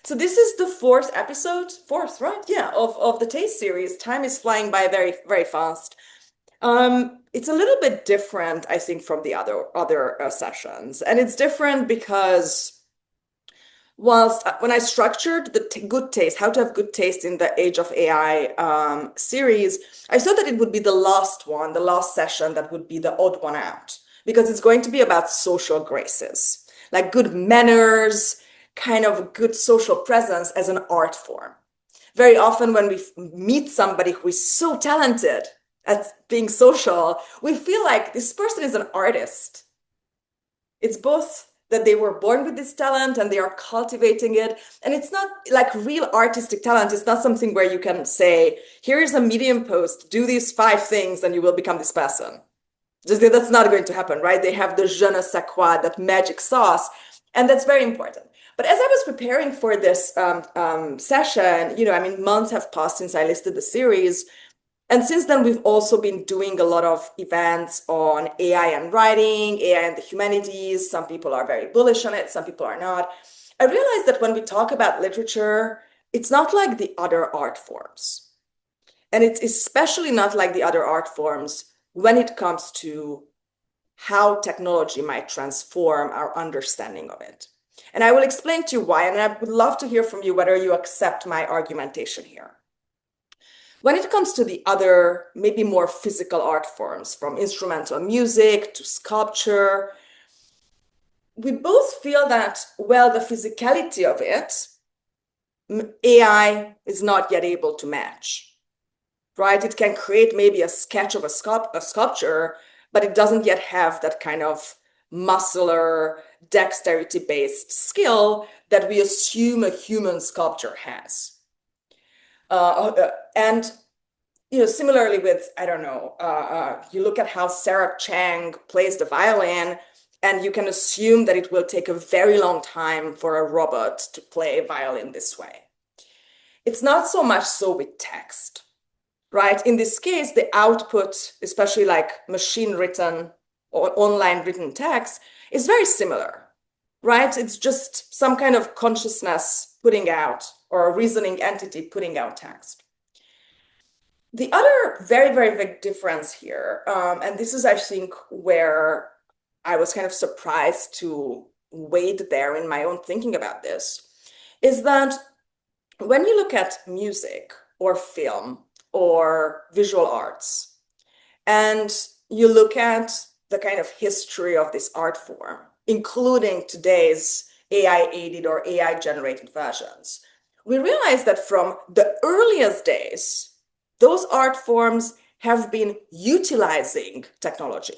So this is the fourth episode, fourth, right? Yeah, of the Taste series. Time is flying by very, very fast. It's a little bit different, I think, from the other sessions, and it's different because whilst when I structured the t good taste, how to have good taste in the age of AI series, I thought that it would be the last one, the last session that would be the odd one out, because it's going to be about social graces, like good manners, kind of good social presence as an art form. Very often, when we meet somebody who is so talented at being social, we feel like this person is an artist. It's both that they were born with this talent and they are cultivating it. And it's not like real artistic talent. It's not something where you can say, here is a Medium post, do these 5 things and you will become this person. Just that's not going to happen, right? They have the je ne sais quoi, that magic sauce. And that's very important. But as I was preparing for this session, I mean, months have passed since I listed the series. And since then, we've also been doing a lot of events on AI and writing, AI and the humanities. Some people are very bullish on it, some people are not. I realized that when we talk about literature, it's not like the other art forms. And it's especially not like the other art forms when it comes to how technology might transform our understanding of it. And I will explain to you why, and I would love to hear from you whether you accept my argumentation here. When it comes to the other, maybe more physical art forms, from instrumental music to sculpture, we both feel that, well, the physicality of it, AI is not yet able to match, right? It can create maybe a sketch of a sculpture, but it doesn't yet have that kind of muscular, dexterity-based skill that we assume a human sculpture has. And similarly with, I don't know, you look at how Sarah Chang plays the violin, and you can assume that it will take a very long time for a robot to play violin this way. It's not so much so with text, right? In this case, the output, especially like machine written or online written text, is very similar, right? It's just some kind of consciousness putting out, or a reasoning entity putting out text. The other very, very big difference here, and this is, I think, where I was kind of surprised to wade there in my own thinking about this, is that when you look at music or film or visual arts, and you look at the kind of history of this art form, including today's AI-aided or AI-generated versions, we realize that from the earliest days, those art forms have been utilizing technology.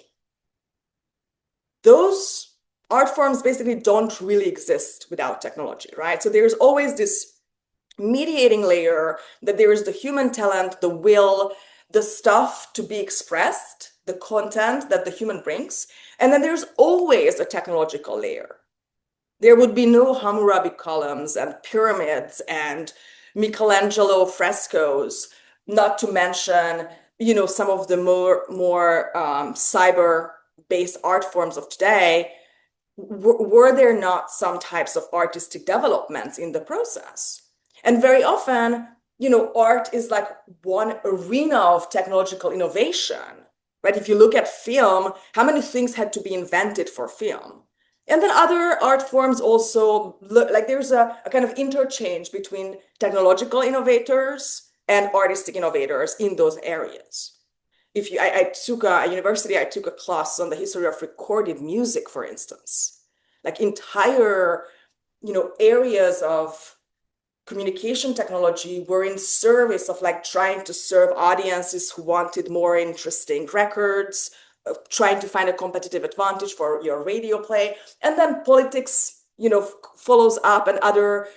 Those art forms basically don't really exist without technology, right? So there's always this mediating layer, that there is the human talent, the will, the stuff to be expressed, the content that the human brings, and then there's always a technological layer. There would be no Hammurabi columns and pyramids and Michelangelo frescoes, not to mention, some of the more cyber-based art forms of today. Were there not some types of artistic developments in the process? And very often, art is like one arena of technological innovation, right? If you look at film, how many things had to be invented for film? And then other art forms also look like there's a kind of interchange between technological innovators and artistic innovators in those areas. I took at university, I took a class on the history of recorded music, for instance, like entire, areas of communication technology were in service of like trying to serve audiences who wanted more interesting records, trying to find a competitive advantage for your radio play. And then politics, follows up, and other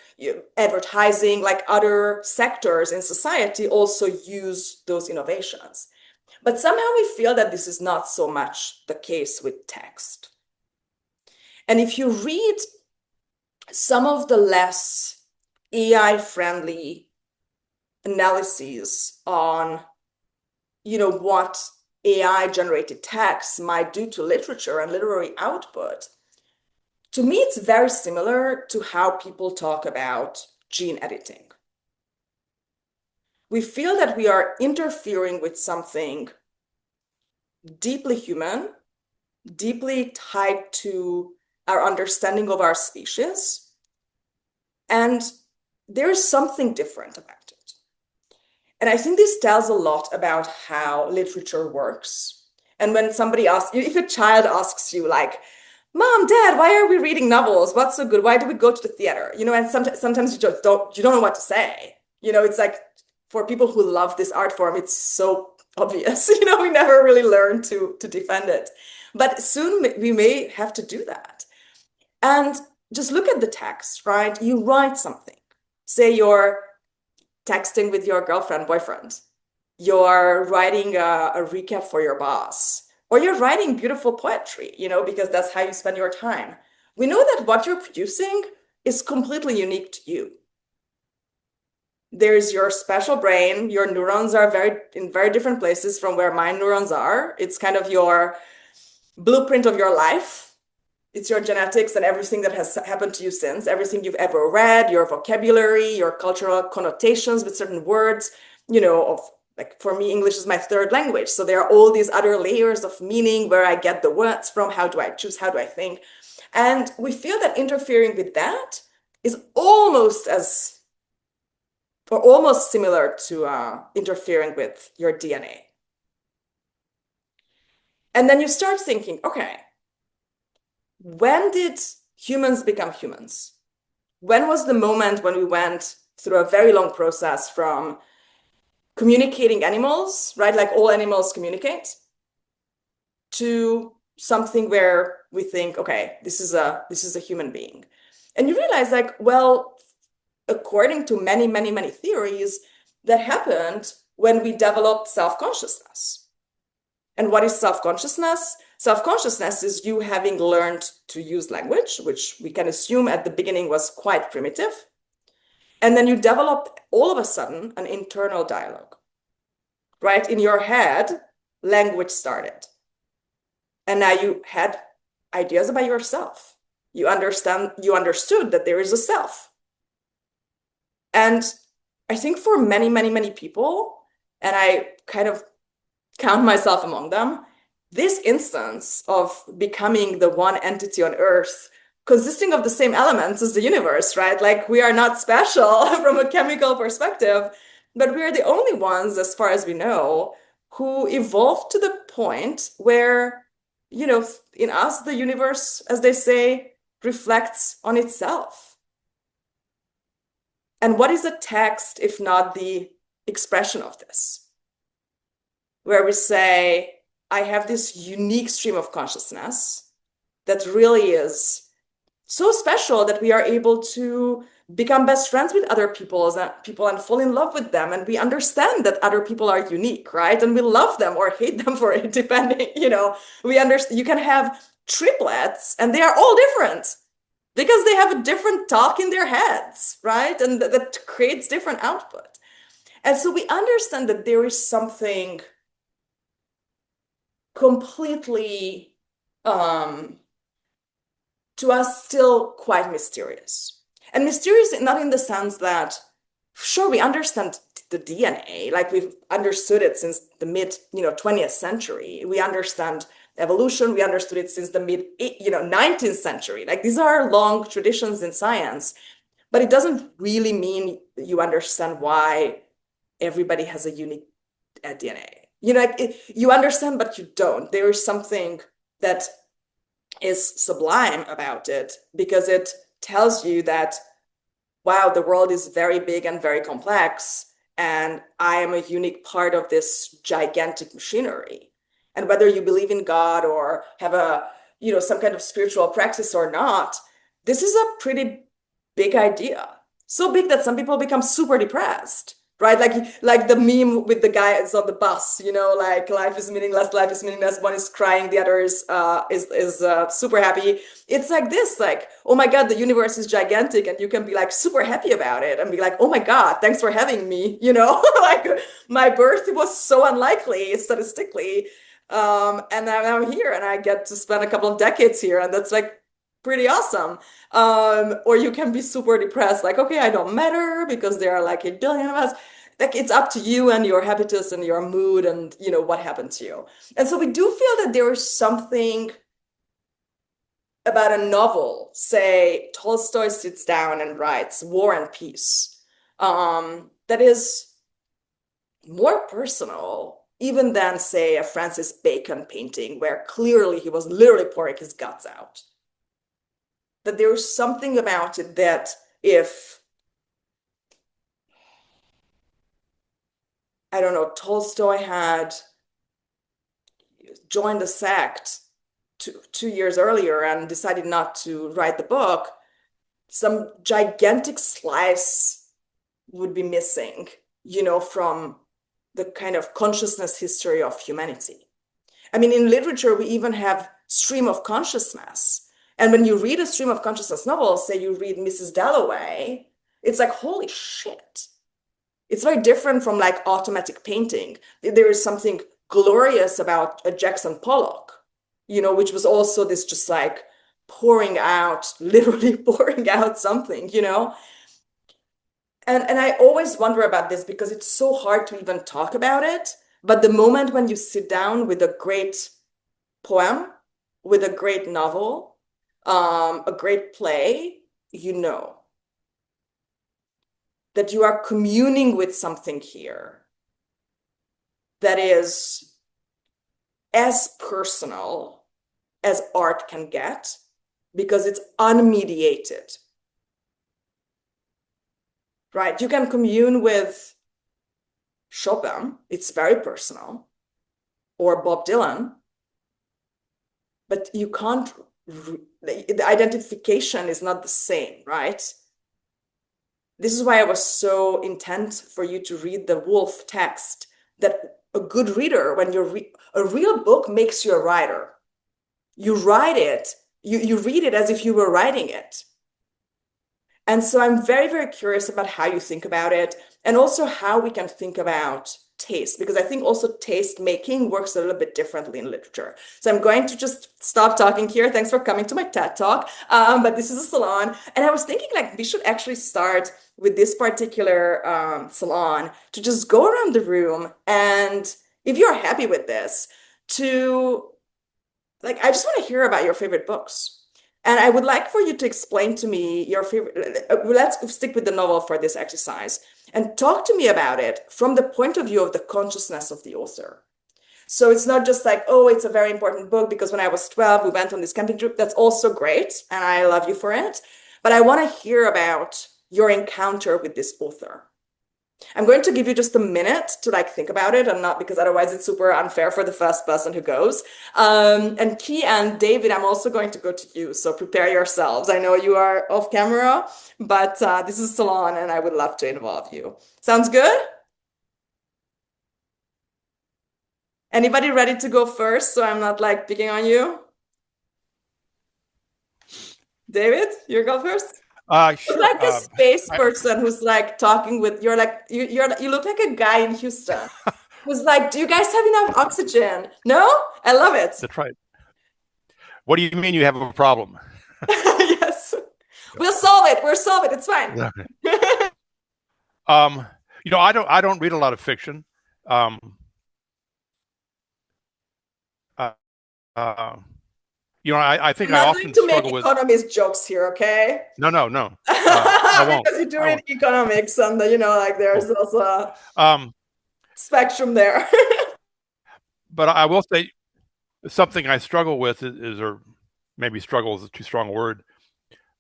advertising, like other sectors in society also use those innovations. But somehow we feel that this is not so much the case with text. And if you read some of the less AI-friendly analyses on, what AI-generated text might do to literature and literary output, to me, it's very similar to how people talk about gene editing. We feel that we are interfering with something deeply human, deeply tied to our understanding of our species, and there's something different about it. And I think this tells a lot about how literature works. And when somebody asks you, if a child asks you, like, Mom, Dad, why are we reading novels? What's so good? Why do we go to the theater? And sometimes you just don't know what to say. It's like for people who love this art form, it's so obvious. We never really learn to defend it. But soon we may have to do that. And just look at the text, right? You write something. Say you're texting with your girlfriend, boyfriend. You're writing a recap for your boss. Or you're writing beautiful poetry, because that's how you spend your time. We know that what you're producing is completely unique to you. There's your special brain. Your neurons are in very different places from where my neurons are. It's kind of your blueprint of your life. It's your genetics and everything that has happened to you since, everything you've ever read, your vocabulary, your cultural connotations with certain words, like for me, English is my third language. So there are all these other layers of meaning where I get the words from. How do I choose? How do I think? And we feel that interfering with that is almost similar to interfering with your DNA. And then you start thinking, okay, when did humans become humans? When was the moment when we went through a very long process from communicating animals, right? Like all animals communicate, to something where we think, okay, this is a human being. And you realize, like, well, according to many, many, many theories, that happened when we developed self-consciousness. And what is self-consciousness? Self-consciousness is you having learned to use language, which we can assume at the beginning was quite primitive. And then you develop all of a sudden an internal dialogue, right? In your head, language started. And now you had ideas about yourself. You understood that there is a self. And I think for many, many, many people, and I kind of count myself among them, this instance of becoming the one entity on Earth consisting of the same elements as the universe, right? Like we are not special from a chemical perspective, but we are the only ones, as far as we know, who evolved to the point where, in us, the universe, as they say, reflects on itself. And what is a text if not the expression of this? Where we say, I have this unique stream of consciousness that really is so special that we are able to become best friends with other people and fall in love with them. And we understand that other people are unique, right? And we love them or hate them for it, depending, we understand. You can have triplets and they are all different because they have a different talk in their heads, right? And that creates different output. And so we understand that there is something completely to us still quite mysterious. And mysterious not in the sense that, sure, we understand the DNA, like we've understood it since the mid 20th century. We understand evolution, we understood it since the mid 19th century. Like these are long traditions in science, but it doesn't really mean you understand why everybody has a unique DNA. You understand, but you don't. There is something that is sublime about it because it tells you that, wow, the world is very big and very complex, and I am a unique part of this gigantic machinery. And whether you believe in God or have some kind of spiritual practice or not, this is a pretty big idea. So big that some people become super depressed. Right, like the meme with the guys on the bus, like life is meaningless. One is crying, the other is super happy. It's like this, like, oh my God, the universe is gigantic, and you can be like super happy about it and be like, oh my God, thanks for having me. Like my birth was so unlikely statistically, and now I'm here, and I get to spend a couple of decades here, and that's like pretty awesome. Or you can be super depressed, like, okay, I don't matter because there are like a billion of us. Like it's up to you and your habitus and your mood and what happened to you. And so we do feel that there is something about a novel, say Tolstoy sits down and writes War and Peace, that is more personal, even than, say, a Francis Bacon painting, where clearly he was literally pouring his guts out. That there is something about it that if, I don't know, Tolstoy had joined the sect 2 years earlier and decided not to write the book, some gigantic slice would be missing, from the kind of consciousness history of humanity. I mean, in literature, we even have stream of consciousness. And when you read a stream of consciousness novel, say you read Mrs. Dalloway, it's like, holy shit. It's very different from like automatic painting. There is something glorious about a Jackson Pollock, which was also this just like pouring out, literally pouring out something, And I always wonder about this because it's so hard to even talk about it. But the moment when you sit down with a great poem, with a great novel, a great play, you know that you are communing with something here that is as personal as art can get because it's unmediated. Right? You can commune with Chopin, it's very personal, or Bob Dylan, but you can't, the identification is not the same, right? This is why I was so intent for you to read the Woolf text, that a good reader, when a real book makes you a writer. You write it, you read it as if you were writing it. And so I'm very, very curious about how you think about it and also how we can think about taste, because I think also taste making works a little bit differently in literature. So I'm going to just stop talking here. Thanks for coming to my TED Talk. But this is a salon. And I was thinking like we should actually start with this particular salon to just go around the room. And if you're happy with this, to like, I just want to hear about your favorite books. And I would like for you to explain to me your favorite. Let's stick with the novel for this exercise and talk to me about it from the point of view of the consciousness of the author. So it's not just like, oh, it's a very important book because when I was 12, we went on this camping trip. That's also great. And I love you for it. But I want to hear about your encounter with this author. I'm going to give you just a minute to like think about it, and not because otherwise it's super unfair for the first person who goes. And Key and David, I'm also going to go to you, so prepare yourselves. I know you are off camera, but this is salon, and I would love to involve you. Sounds good? Anybody ready to go first, so I'm not like picking on you? David, you go first. You're Sure. like a space I, person who's like talking with you're like you look like a guy in Houston who's like, do you guys have enough oxygen? No? I love it. that's right. What do you mean you have a problem? Yes. We'll solve it. We'll solve it. It's fine. Yeah. Um, I don't read a lot of fiction. Um, uh, uh, I I'm think I not going often to make struggle with. economist jokes here, okay? No, no, no. I won't. Because you do I read won't. economics and like there's Cool. also a Um, spectrum there. but I will say something I struggle with or maybe struggle is a too strong a word,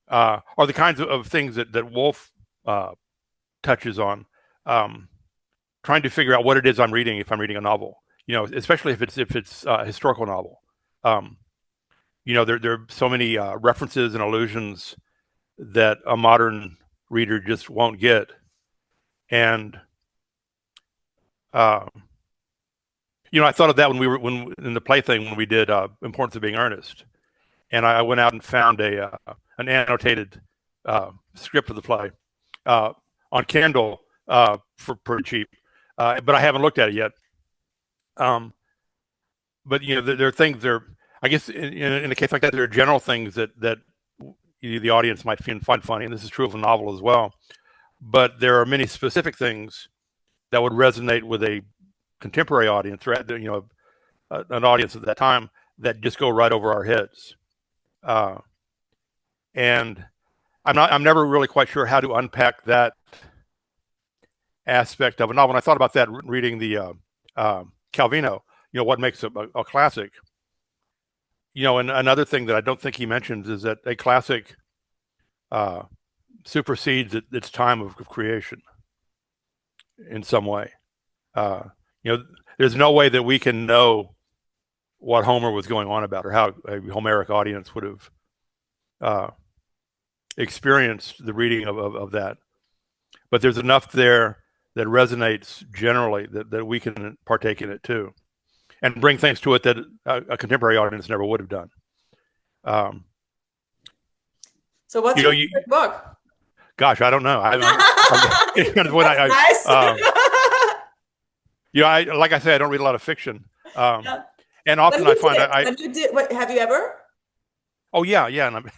are the kinds of things that Woolf touches on. Um, Trying to figure out what it is I'm reading if I'm reading a novel. Especially if it's a historical novel. Um, there are so many references and allusions that a modern reader just won't get, and uh, I thought of that when in the play thing when we did Importance of Being Earnest, and I went out and found an annotated script of the play on Kindle for pretty cheap, but I haven't looked at it yet. But there are things there. I guess in a case like that, there are general things that the audience might find funny, and this is true of a novel as well. But there are many specific things that would resonate with a contemporary audience, right? An audience at that time that just go right over our heads. And I'm never really quite sure how to unpack that aspect of a novel. And I thought about that reading the Calvino, what makes a classic. And another thing that I don't think he mentions is that a classic supersedes its time of creation in some way. There's no way that we can know what Homer was going on about, or how a Homeric audience would have experienced the reading of that. But there's enough there that resonates generally that we can partake in it too, and bring things to it that a contemporary audience never would have done. So what's your favorite book? Gosh, I don't know. Nice. Like I say, I don't read a lot of fiction, and often I find have you ever? Oh yeah, and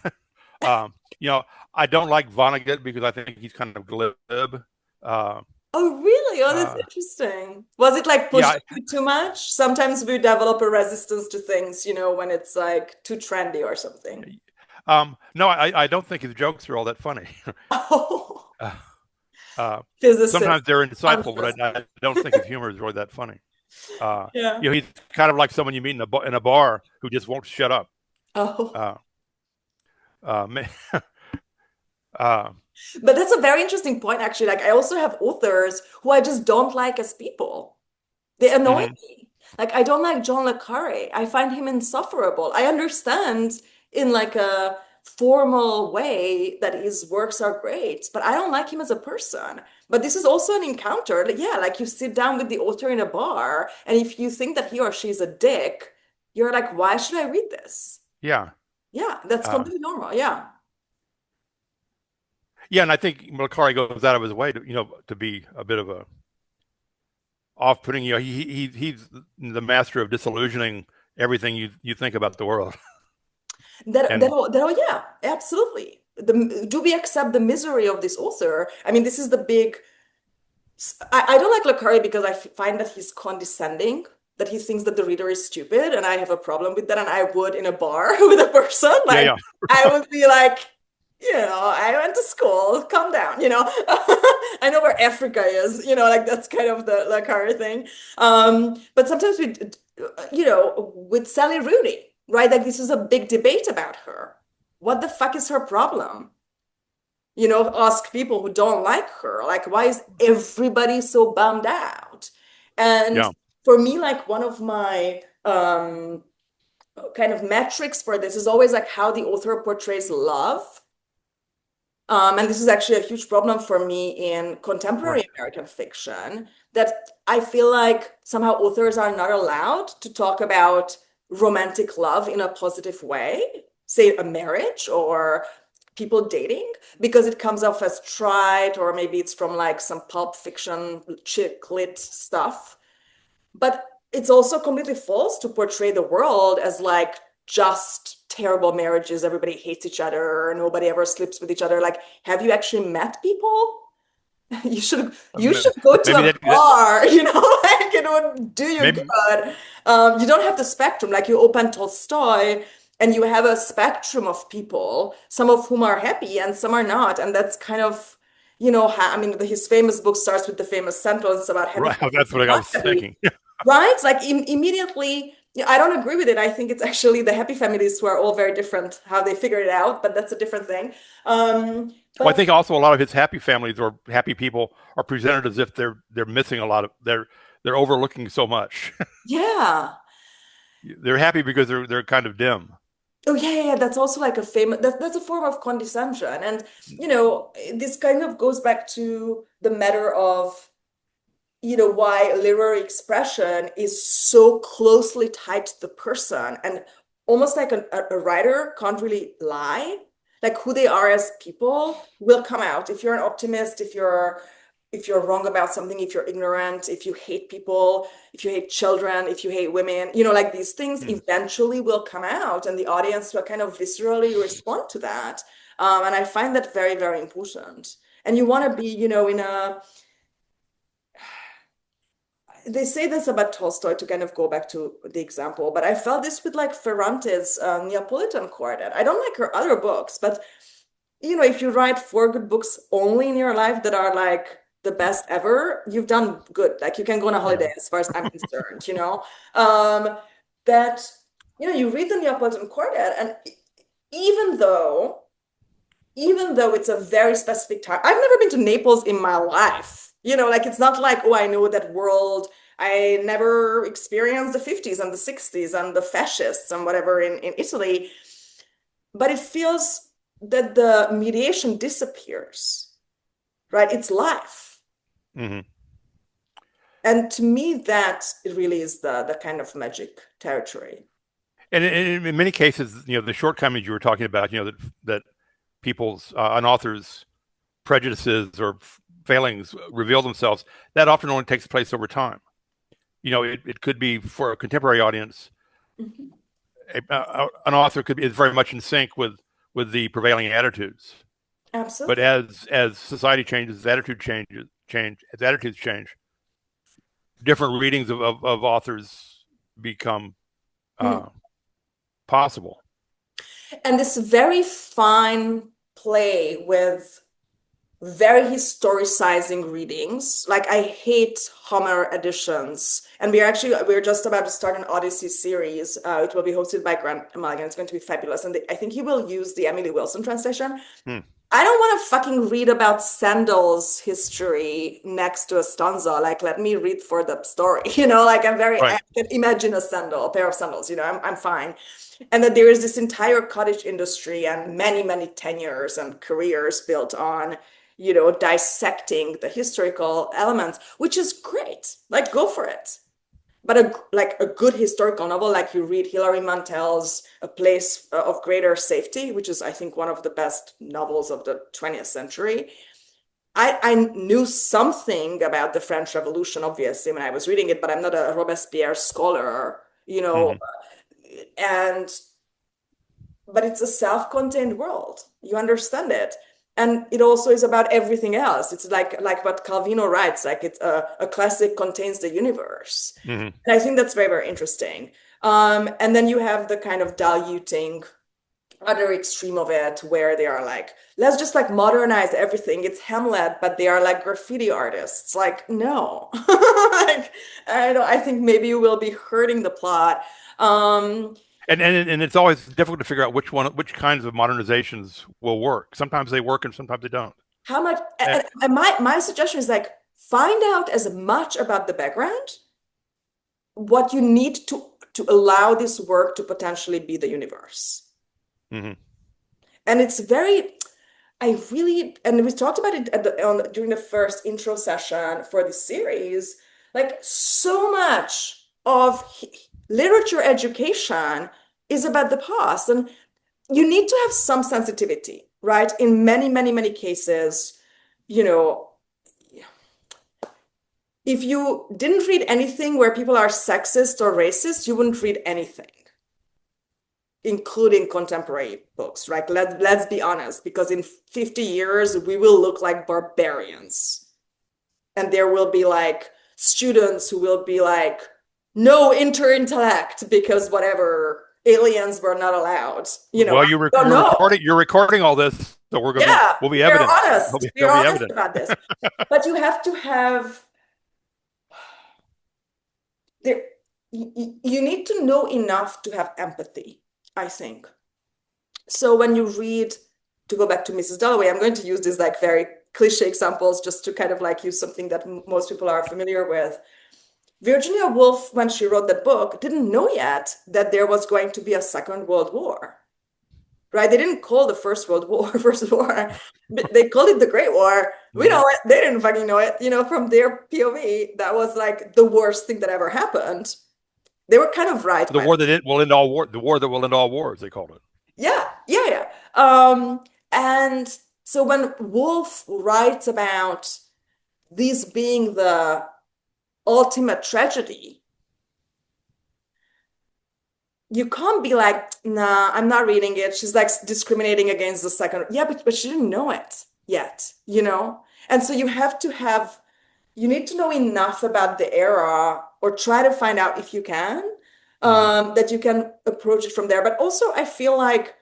I don't like Vonnegut because I think he's kind of glib. Oh really? Oh, that's interesting. Was it like pushed too much? Sometimes we develop a resistance to things, when it's like too trendy or something. No, I don't think his jokes are all that funny. Oh. Sometimes they're insightful, but I don't think his humor is really that funny. He's kind of like someone you meet in a bar who just won't shut up. Oh. But that's a very interesting point, actually. Like, I also have authors who I just don't like as people. They annoy me. Like, I don't like John le Carré. I find him insufferable. I understand in like a formal way that his works are great, but I don't like him as a person. But this is also an encounter. Like you sit down with the author in a bar, and if you think that he or she is a dick, you're like, why should I read this? Yeah. Yeah, that's completely normal. Yeah. Yeah, and I think Macari goes out of his way to be a bit of a off-putting. He's the master of disillusioning everything you think about the world. Yeah, absolutely. Do we accept the misery of this author? I mean, this is the big. I don't like Le Carré because I find that he's condescending, that he thinks that the reader is stupid, and I have a problem with that. And I would in a bar with a person, like I would be like, I went to school, calm down, I know where Africa is, like that's kind of the Le Carré thing. But sometimes with Sally Rooney, right? Like this is a big debate about her. What the fuck is her problem? Ask people who don't like her, like, why is everybody so bummed out? And for me, like one of my kind of metrics for this is always like how the author portrays love. And this is actually a huge problem for me in contemporary American fiction, that I feel like somehow authors are not allowed to talk about romantic love in a positive way, say a marriage or people dating, because it comes off as trite, or maybe it's from like some pulp fiction chick lit stuff. But it's also completely false to portray the world as like just terrible marriages, everybody hates each other, nobody ever sleeps with each other. Like, have you actually met people? You should go to a bar, like it would do you good. You don't have the spectrum, like you open Tolstoy and you have a spectrum of people, some of whom are happy and some are not. And that's kind of, his famous book starts with the famous sentence about happy. Right, that's what I was thinking. Right? Like immediately, I don't agree with it. I think it's actually the happy families who are all very different, how they figured it out, but that's a different thing. Well, I think also a lot of his happy families or happy people are presented as if they're missing a lot of, they're overlooking so much. Yeah. They're happy because they're kind of dim. Oh yeah, that's also like a famous, that's a form of condescension. And this kind of goes back to the matter of why literary expression is so closely tied to the person, and almost like a writer can't really lie. Like who they are as people will come out. If you're an optimist, if you're wrong about something, if you're ignorant, if you hate people, if you hate children, if you hate women, like these things eventually will come out, and the audience will kind of viscerally respond to that. And I find that very, very important. And you want to be, in a, they say this about Tolstoy to kind of go back to the example, but I felt this with like Ferrante's Neapolitan Quartet. I don't like her other books, but if you write four good books only in your life that are like the best ever, you've done good. Like you can go on a holiday as far as I'm concerned, that, you read the Neapolitan Quartet and even though, it's a very specific time, I've never been to Naples in my life, like it's not like, oh, I know that world. I never experienced the 50s and the 60s and the fascists and whatever in Italy, but it feels that the mediation disappears, right? It's life. Mm-hmm. And to me, that really is the kind of magic territory. And in many cases, the shortcomings you were talking about, that people's, an author's prejudices or failings reveal themselves, that often only takes place over time. It could be for a contemporary audience. Mhm. An author is very much in sync with the prevailing attitudes. But Absolutely. as society changes, as attitudes change, different readings of authors become Mm. possible. And this very fine play with very historicizing readings. Like I hate Homer editions. And we're just about to start an Odyssey series. It will be hosted by Grant Mulligan. It's going to be fabulous. And I think he will use the Emily Wilson translation. Hmm. I don't want to fucking read about Sandel's history next to a stanza. Like, let me read for the story. Like Right. I can imagine a pair of sandals, I'm fine. And that there is this entire cottage industry and many, many tenures and careers built on, dissecting the historical elements, which is great. Like, go for it. But a good historical novel, like you read Hilary Mantel's A Place of Greater Safety, which is, I think, one of the best novels of the 20th century. I knew something about the French Revolution, obviously, when I was reading it, but I'm not a Robespierre scholar, Mm-hmm. and but it's a self-contained world. You understand it. And it also is about everything else. It's like what Calvino writes, like it's a classic contains the universe. Mm-hmm. And I think that's very, very interesting. And then you have the kind of diluting other extreme of it where they are like, let's just like modernize everything. It's Hamlet, but they are like graffiti artists. Like, no. Like, I think maybe you will be hurting the plot. And it's always difficult to figure out which kinds of modernizations will work. Sometimes they work and sometimes they don't. How much, Uh, and my suggestion is like find out as much about the background, what you need to allow this work to potentially be the universe. mm-hmm. And it's very, and we talked about it during the first intro session for the series, like so much of literature education is about the past. And you need to have some sensitivity, right? In many, many, many cases, you know, if you didn't read anything where people are sexist or racist, you wouldn't read anything, including contemporary books, right? Let's be honest, because in 50 years, we will look like barbarians. And there will be like students who will be like, no interintellect because whatever, aliens were not allowed. Well, I don't know. you're recording all this, so Yeah, we'll be we're evidence. honest. We're There'll be honest evidence. about this. But you have to have there you need to know enough to have empathy, I think. So when you read, to go back to Mrs. Dalloway, I'm going to use these like very cliche examples just to kind of like use something that most people are familiar with. Virginia Woolf, when she wrote that book, didn't know yet that there was going to be a Second World War, right? They didn't call the First World War First War. They called it the Great War. We Mm-hmm. know it. They didn't fucking know it. From their POV, that was like the worst thing that ever happened. They were kind of right The by war that will end all war. The war that will end all wars. They called it. yeah, yeah, yeah. And so when Woolf writes about these being the ultimate tragedy, you can't be like, nah, I'm not reading it. She's like discriminating against the second. Yeah, but she didn't know it yet, you know? And so you need to know enough about the era or try to find out if you can, Hmm. that you can approach it from there. But also, I feel like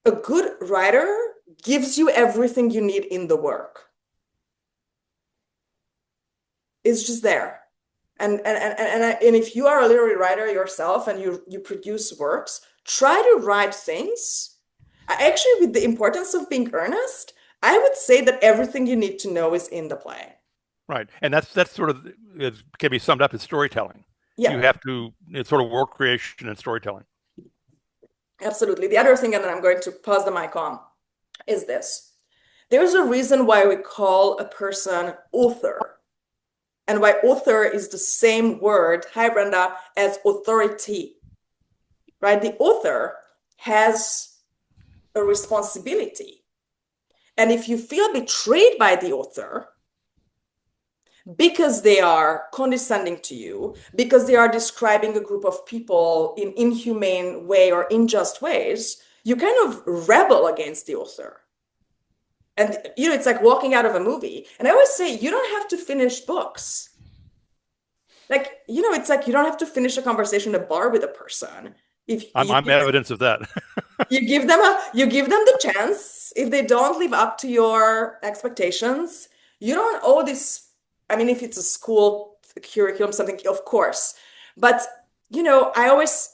a good writer gives you everything you need in the work. It's just there. And if you are a literary writer yourself and you produce works, try to write things. Actually, with the importance of being earnest, I would say that everything you need to know is in the play. Right, and that's sort of it can be summed up as storytelling. You Yeah, have to it's sort of work creation and storytelling. absolutely. The other thing, and then I'm going to pause the mic on, is this. There's a reason why we call a person author, and why author is the same word, hi Brenda, as authority, right? The author has a responsibility. And if you feel betrayed by the author because they are condescending to you, because they are describing a group of people in inhumane way or unjust ways, you kind of rebel against the author. And it's like walking out of a movie. And I always say you don't have to finish books. Like, it's like you don't have to finish a conversation at a bar with a person. If I'm you I'm evidence of that. you give them the chance. If they don't live up to your expectations, you don't owe this. I mean, if it's a school curriculum, something, of course. But I always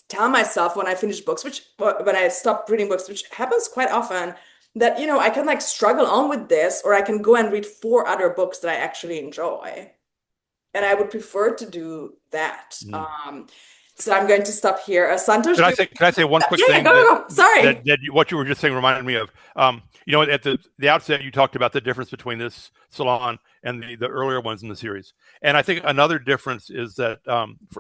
tell myself when I finish books, which when I stop reading books, which happens quite often, that I can like struggle on with this, or I can go and read four other books that I actually enjoy. And I would prefer to do that. Mm. So I'm going to stop here. Santosh, Can I say one quick yeah, yeah, thing go, go, go. Sorry. that what you were just saying reminded me of? At the outset, you talked about the difference between this salon and the earlier ones in the series, and I think another difference is that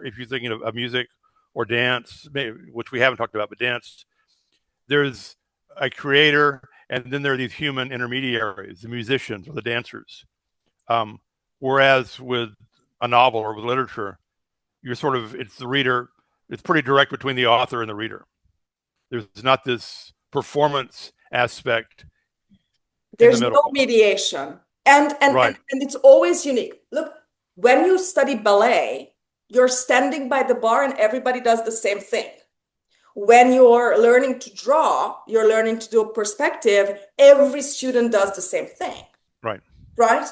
if you're thinking of music or dance, which we haven't talked about, but dance, there's a creator, and then there are these human intermediaries, the musicians or the dancers. Whereas with a novel or with literature, you're sort of it's the reader. It's pretty direct between the author and the reader. There's not this performance aspect in the There's no middle. mediation. And and and Right. and it's always unique. Look, when you study ballet, you're standing by the bar and everybody does the same thing. When you're learning to draw, you're learning to do a perspective, every student does the same thing, Right. right?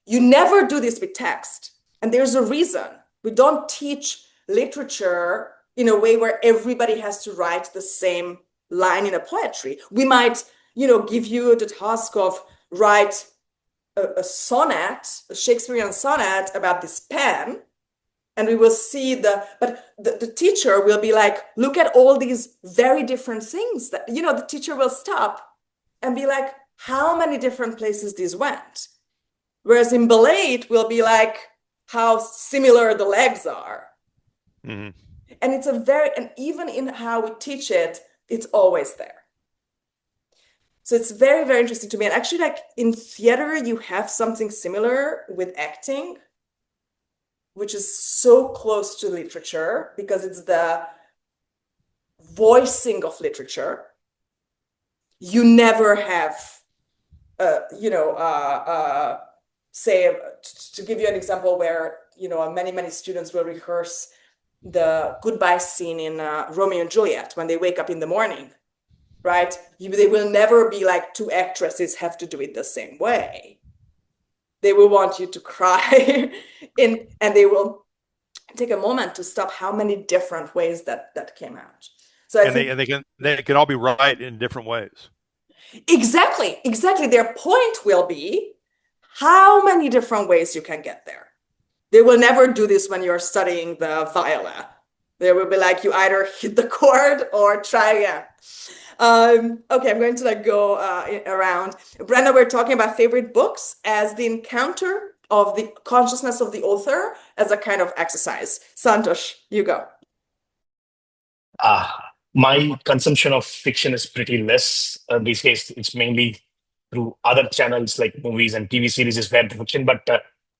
You never do this with text. And there's a reason. We don't teach literature in a way where everybody has to write the same line in a poetry. We might, give you the task of write a sonnet, a Shakespearean sonnet about this pen, and we will see but the teacher will be like, look at all these very different things that, the teacher will stop and be like, how many different places these went? Whereas in ballet, it will be like how similar the legs are. Mm-hmm. And and even in how we teach it, it's always there. So it's very, very interesting to me. And actually, like in theater, you have something similar with acting, which is so close to literature because it's the voicing of literature. You never have, say, to give you an example where, many, many students will rehearse the goodbye scene in Romeo and Juliet when they wake up in the morning, right? They will never be like two actresses have to do it the same way. They will want you to cry and they will take a moment to stop how many different ways that came out. So I And think they can all be right in different ways. exactly their point will be how many different ways you can get there. They will never do this when you're studying the viola. They will be like, you either hit the chord or try again. Okay, I'm going to like go around. Brenda, we're talking about favorite books as the encounter of the consciousness of the author as a kind of exercise. Santosh, you go. Uh, my consumption of fiction is pretty less these days. It's mainly through other channels like movies and TV series is where the fiction. But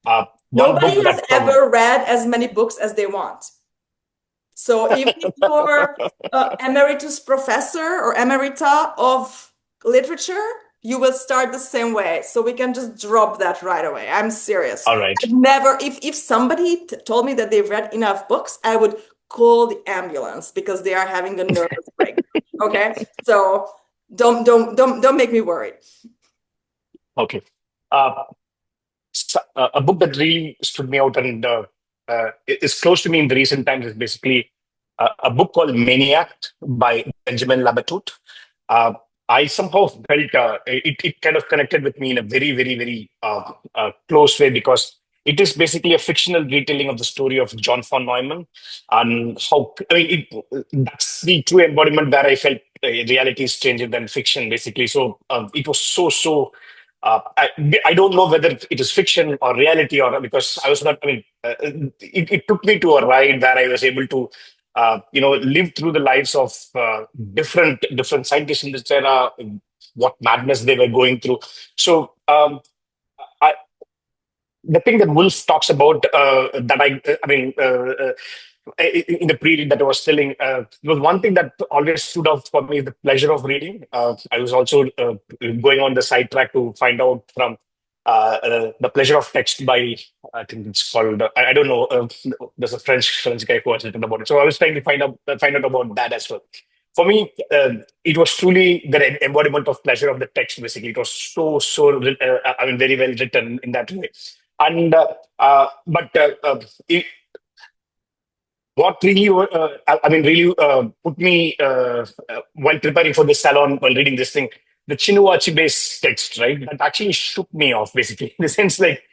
one Nobody book has that probably ever read as many books as they want. So even if you're emeritus professor or emerita of literature, you will start the same way. So we can just drop that right away. I'm serious. All right. I've never, if somebody told me that they've read enough books, I would call the ambulance because they are having a nervous breakdown. Okay, so don't make me worried. Okay. Uh, a book that really stood me out and is close to me in the recent times is basically a book called Maniac by Benjamin Labatut. Uh, I somehow felt it kind of connected with me in a very, very, very close way because it is basically a fictional retelling of the story of John von Neumann and how, I mean, that's the true embodiment where I felt reality is stranger than fiction, basically. So it was I don't know whether it is fiction or reality or because I was not, I mean, it took me to a ride where I was able to, live through the lives of different scientists in this era, what madness they were going through. So I, the thing that Woolf talks about that I mean, in the pre-read that I was telling, was one thing that always stood out for me is the pleasure of reading. I was also going on the sidetrack to find out from the pleasure of text by I think it's called I don't know. There's a French guy who has written about it. So I was trying to find out about that as well. For me, it was truly the embodiment of pleasure of the text. Basically, it was I mean, very well written in that way. And but it, what really, I mean, really put me while preparing for this salon, while reading this thing, the Chinua Achebe's text, right? That actually shook me off, basically, in the sense like,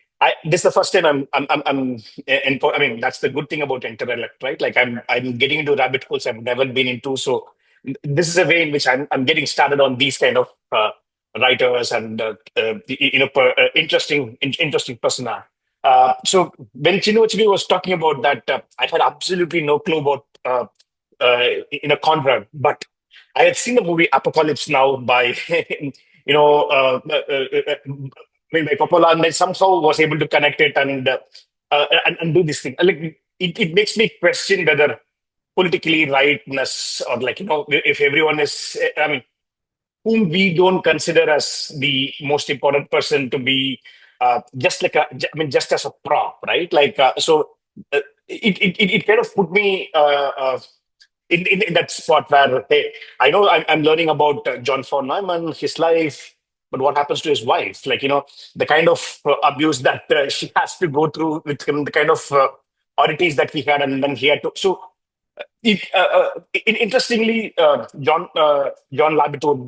this is the first time and I mean, that's the good thing about Interintellect, right? Like, I'm getting into rabbit holes I've never been into. So, this is a way in which I'm getting started on these kind of writers and interesting persona. So when Chinua was talking about that, I had absolutely no clue about Conrad, but I had seen the movie Apocalypse Now by made by Coppola, and then somehow was able to connect it and do this thing. Like it makes me question whether politically rightness or like if everyone is, I mean, whom we don't consider as the most important person to be just like just as a prop, right? Like it kind of put me in that spot where hey, I know I'm learning about John von Neumann, his life, but what happens to his wife? Like the kind of abuse that she has to go through with him, the kind of oddities that he had, and then he had to so. Interestingly, John Labito,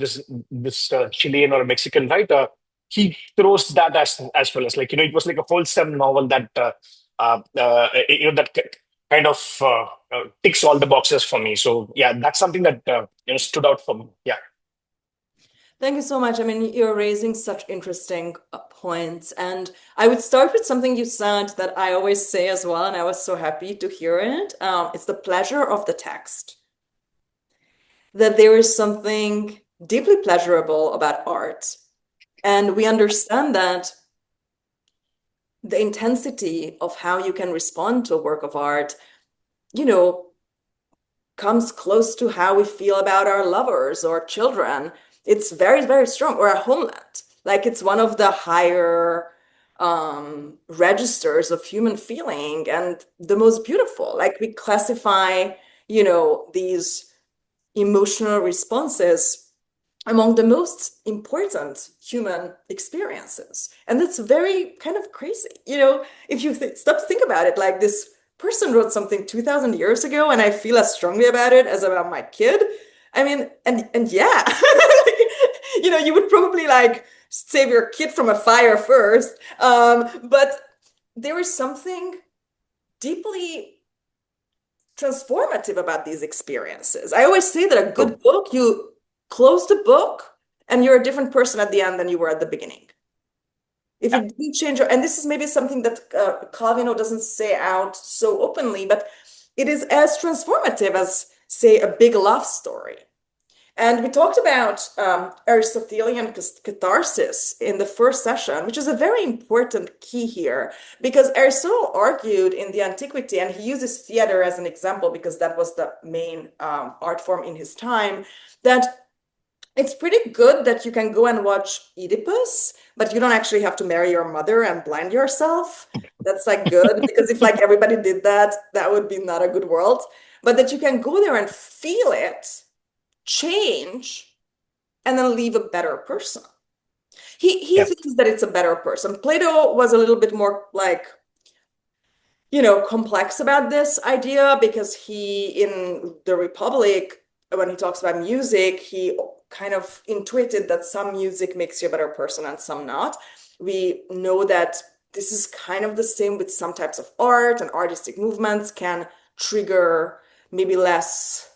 this Chilean or Mexican writer, he throws that as well as like it was like a wholesome novel that that kind of ticks all the boxes for me. So yeah, that's something that stood out for me. Yeah. Thank you so much. I mean, you're raising such interesting points. And I would start with something you said that I always say as well, and I was so happy to hear it. It's the pleasure of the text. That there is something deeply pleasurable about art. And we understand that the intensity of how you can respond to a work of art, comes close to how we feel about our lovers or children. It's very, very strong, or a homeland. Like it's one of the higher registers of human feeling and the most beautiful. Like we classify, these emotional responses among the most important human experiences. And that's very kind of crazy. If you think about it, like this person wrote something 2000 years ago and I feel as strongly about it as about my kid. I mean, and yeah, you would probably like save your kid from a fire first. But there is something deeply transformative about these experiences. I always say that a good book, you close the book and you're a different person at the end than you were at the beginning. If you didn't change and this is maybe something that Calvino doesn't say out so openly, but it is as transformative as, say, a big love story. And we talked about Aristotelian catharsis in the first session, which is a very important key here, because Aristotle argued in the Antiquity, and he uses theater as an example because that was the main art form in his time, that it's pretty good that you can go and watch Oedipus, but you don't actually have to marry your mother and blind yourself. That's like good, because if like everybody did that, that would be not a good world. But that you can go there and feel it change and then leave a better person. He Yeah. thinks that it's a better person. Plato was a little bit more like, complex about this idea because he, in the Republic, when he talks about music, he kind of intuited that some music makes you a better person and some not. We know that this is kind of the same with some types of art, and artistic movements can trigger maybe less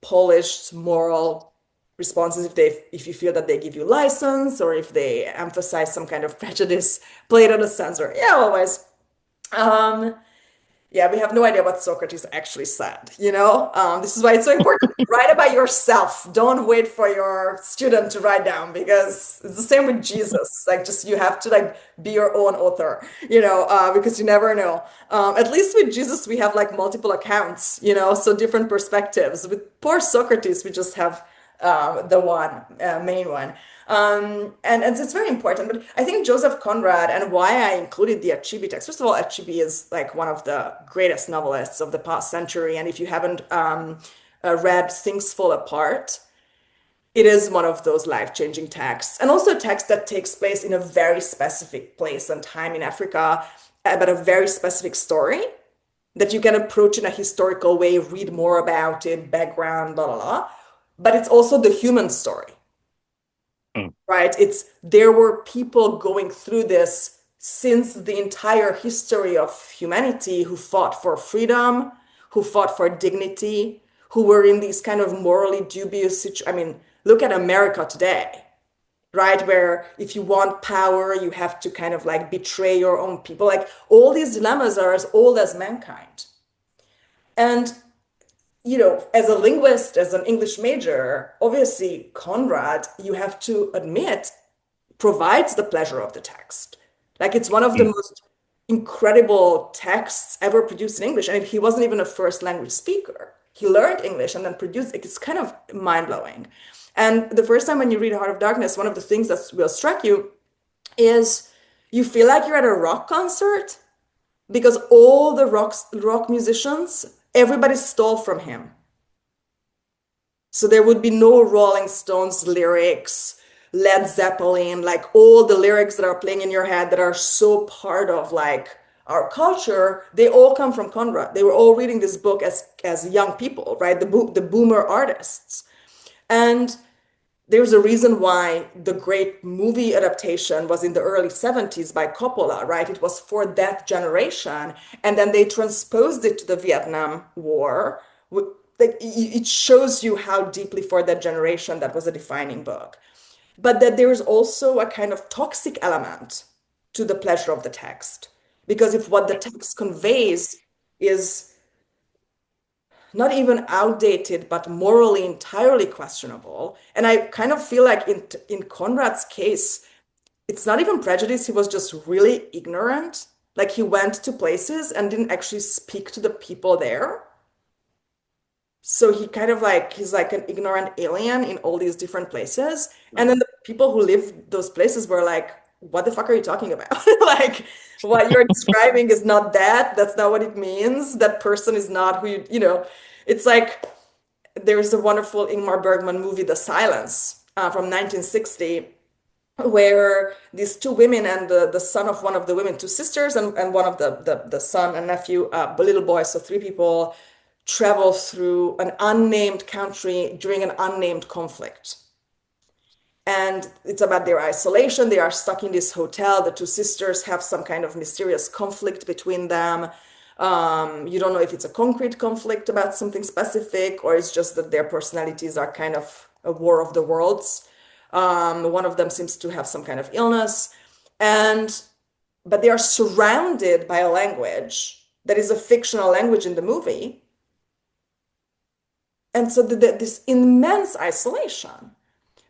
polished moral responses if you feel that they give you license, or if they emphasize some kind of prejudice. Plato the censor. Yeah, always. Um, yeah, we have no idea what Socrates actually said, This is why it's so important. Write about yourself. Don't wait for your student to write down, because it's the same with Jesus. Like, just you have to like be your own author, because you never know. At least with Jesus, we have like multiple accounts, so different perspectives. With poor Socrates, we just have the one main one. And so it's very important. But I think Joseph Conrad, and why I included the Achebe text. First of all, Achebe is like one of the greatest novelists of the past century. And if you haven't read Things Fall Apart, it is one of those life-changing texts. And also a text that takes place in a very specific place and time in Africa, about a very specific story that you can approach in a historical way, read more about it, background, blah, blah, blah. But it's also the human story. Right? There were people going through this since the entire history of humanity who fought for freedom, who fought for dignity, who were in these kind of morally dubious situations. I mean, look at America today, right? Where if you want power, you have to kind of like betray your own people. Like all these dilemmas are as old as mankind. And as a linguist, as an English major, obviously Conrad, you have to admit, provides the pleasure of the text. Like it's one of the most incredible texts ever produced in English. And he wasn't even a first language speaker. He learned English and then produced it. It's kind of mind-blowing. And the first time when you read Heart of Darkness, one of the things that will strike you is you feel like you're at a rock concert, because all the rock musicians, everybody stole from him. So there would be no Rolling Stones lyrics, Led Zeppelin, like all the lyrics that are playing in your head that are so part of like our culture, they all come from Conrad. They were all reading this book as young people, right? The boomer artists. And there's a reason why the great movie adaptation was in the early 70s by Coppola, right? It was for that generation. And then they transposed it to the Vietnam War. It shows you how deeply for that generation that was a defining book. But that there's also a kind of toxic element to the pleasure of the text. Because if what the text conveys is not even outdated, but morally entirely questionable. And I kind of feel like in Conrad's case, it's not even prejudice. He was just really ignorant. Like he went to places and didn't actually speak to the people there. So he's like an ignorant alien in all these different places. And then the people who live those places were like, what the fuck are you talking about? Like what you're describing is not that. That's not what it means. That person is not who it's like there's a wonderful Ingmar Bergman movie, The Silence, from 1960, where these two women and the son of one of the women, two sisters, and one of the son and nephew, little boy, so three people travel through an unnamed country during an unnamed conflict. And it's about their isolation. They are stuck in this hotel. The two sisters have some kind of mysterious conflict between them. You don't know if it's a concrete conflict about something specific, or it's just that their personalities are kind of a war of the worlds. One of them seems to have some kind of illness. But they are surrounded by a language that is a fictional language in the movie, And so this immense isolation.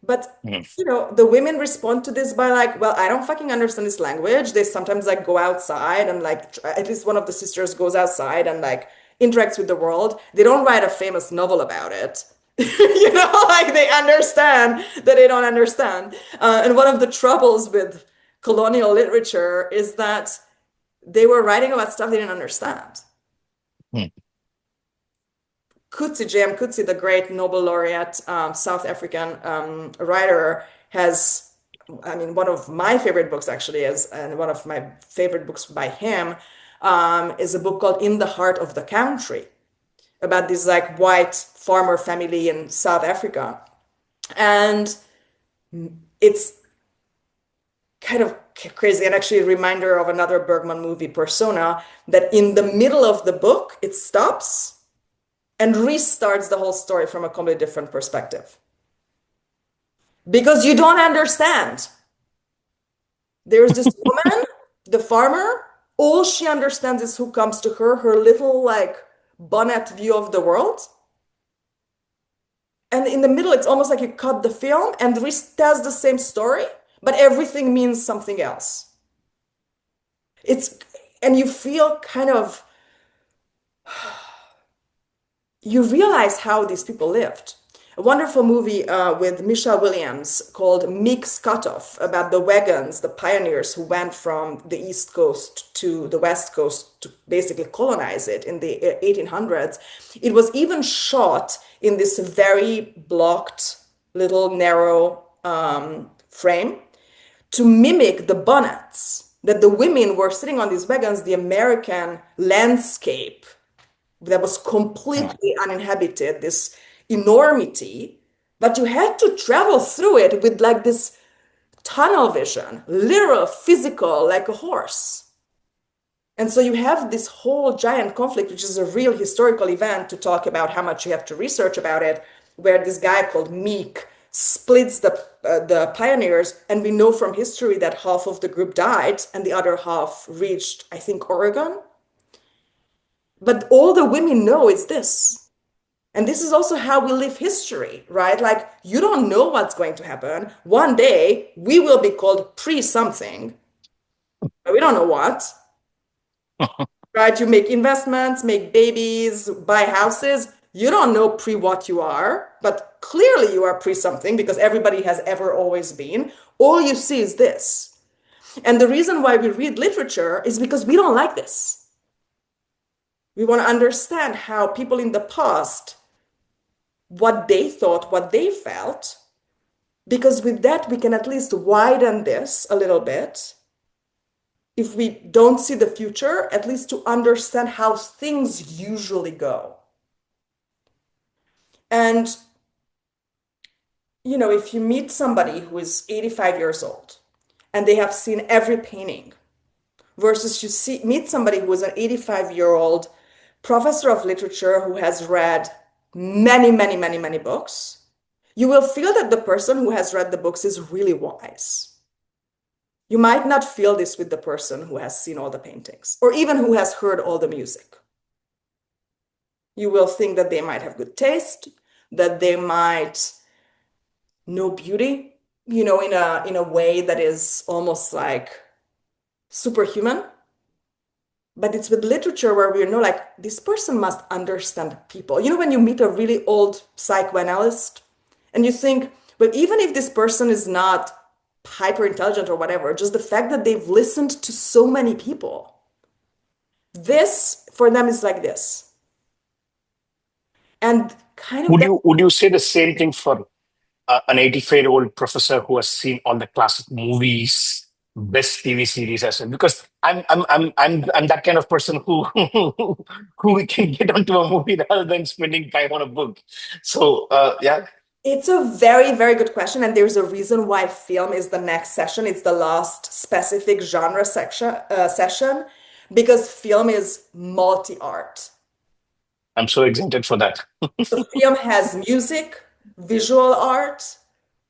But Mm. the women respond to this by like, well, I don't fucking understand this language. They sometimes like go outside and like at least one of the sisters goes outside and like interacts with the world. They don't write a famous novel about it. Like they understand that they don't understand. And one of the troubles with colonial literature is that they were writing about stuff they didn't understand. Mm. Coetzee, J.M. Coetzee, the great Nobel laureate South African writer, has, I mean, one of my favorite books actually is, and one of my favorite books by him is a book called In the Heart of the Country, about this like white farmer family in South Africa. And it's kind of crazy and actually a reminder of another Bergman movie, Persona, that in the middle of the book, it stops and restarts the whole story from a completely different perspective. Because you don't understand. There's this woman, the farmer, all she understands is who comes to her, her little like bonnet view of the world. And in the middle, it's almost like you cut the film and tells the same story, but everything means something else. And you feel kind of, you realize how these people lived. A wonderful movie with Michelle Williams called Meek's Cutoff about the wagons, the pioneers who went from the East Coast to the West Coast to basically colonize it in the 1800s. It was even shot in this very blocked, little narrow frame to mimic the bonnets that the women were sitting on these wagons, the American landscape that was completely uninhabited, this enormity, but you had to travel through it with like this tunnel vision, literal, physical, like a horse. And so you have this whole giant conflict, which is a real historical event to talk about how much you have to research about it, where this guy called Meek splits the pioneers, and we know from history that half of the group died and the other half reached, I think, Oregon. But all the women know is this. And this is also how we live history, right? Like, you don't know what's going to happen. One day, we will be called pre-something, but we don't know what, right? You make investments, make babies, buy houses. You don't know pre what you are, but clearly you are pre-something because everybody has ever always been. All you see is this. And the reason why we read literature is because we don't like this. We want to understand how people in the past, what they thought, what they felt, because with that, we can at least widen this a little bit. If we don't see the future, at least to understand how things usually go. And, if you meet somebody who is 85 years old and they have seen every painting versus you meet somebody who is an 85-year-old professor of literature who has read many, many, many, many books, you will feel that the person who has read the books is really wise. You might not feel this with the person who has seen all the paintings or even who has heard all the music. You will think that they might have good taste, that they might know beauty, in a way that is almost like superhuman. But it's with literature where we know, like, this person must understand people. When you meet a really old psychoanalyst and you think, well, even if this person is not hyper intelligent or whatever, just the fact that they've listened to so many people, this for them is like this. And kind of would you say the same thing for an 85-year-old professor who has seen all the classic movies, best TV series as well? Because I'm that kind of person who who can get onto a movie rather than spending time on a book. So yeah. It's a very, very good question. And there's a reason why film is the next session. It's the last specific genre session, because film is multi-art. I'm so excited for that. The film has music, visual art,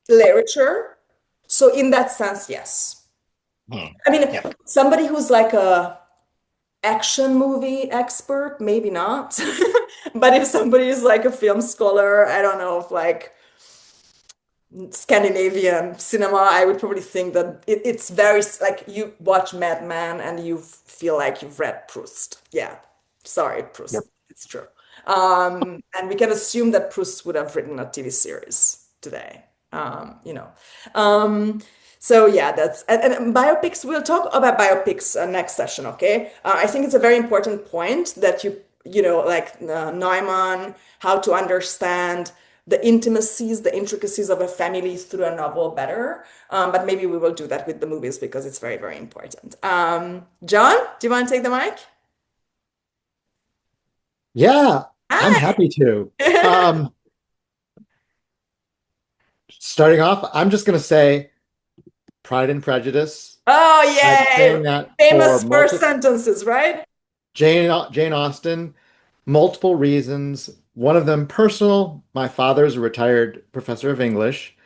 literature. So in that sense, yes. I mean, Yeah. somebody who's like a action movie expert, maybe not. But if somebody is like a film scholar, I don't know, of like Scandinavian cinema, I would probably think that it's very like you watch Mad Men and you feel like you've read Proust. Yeah, sorry, Yep. Proust. It's true. And we can assume that Proust would have written a TV series today. You know. Um, so yeah, that's and biopics. We'll talk about biopics next session. Okay. I think it's a very important point that you know like Neumann, how to understand the intimacies, the intricacies of a family through a novel better. But maybe we will do that with the movies because it's very, very important. John, do you want to take the mic? Yeah, I'm Hi. happy to. Um, Starting off, I'm just going to say Pride and Prejudice. Oh, I've been yay. saying that for Famous first multiple sentences, right? Jane Austen, multiple reasons. One of them personal. My father's a retired professor of English.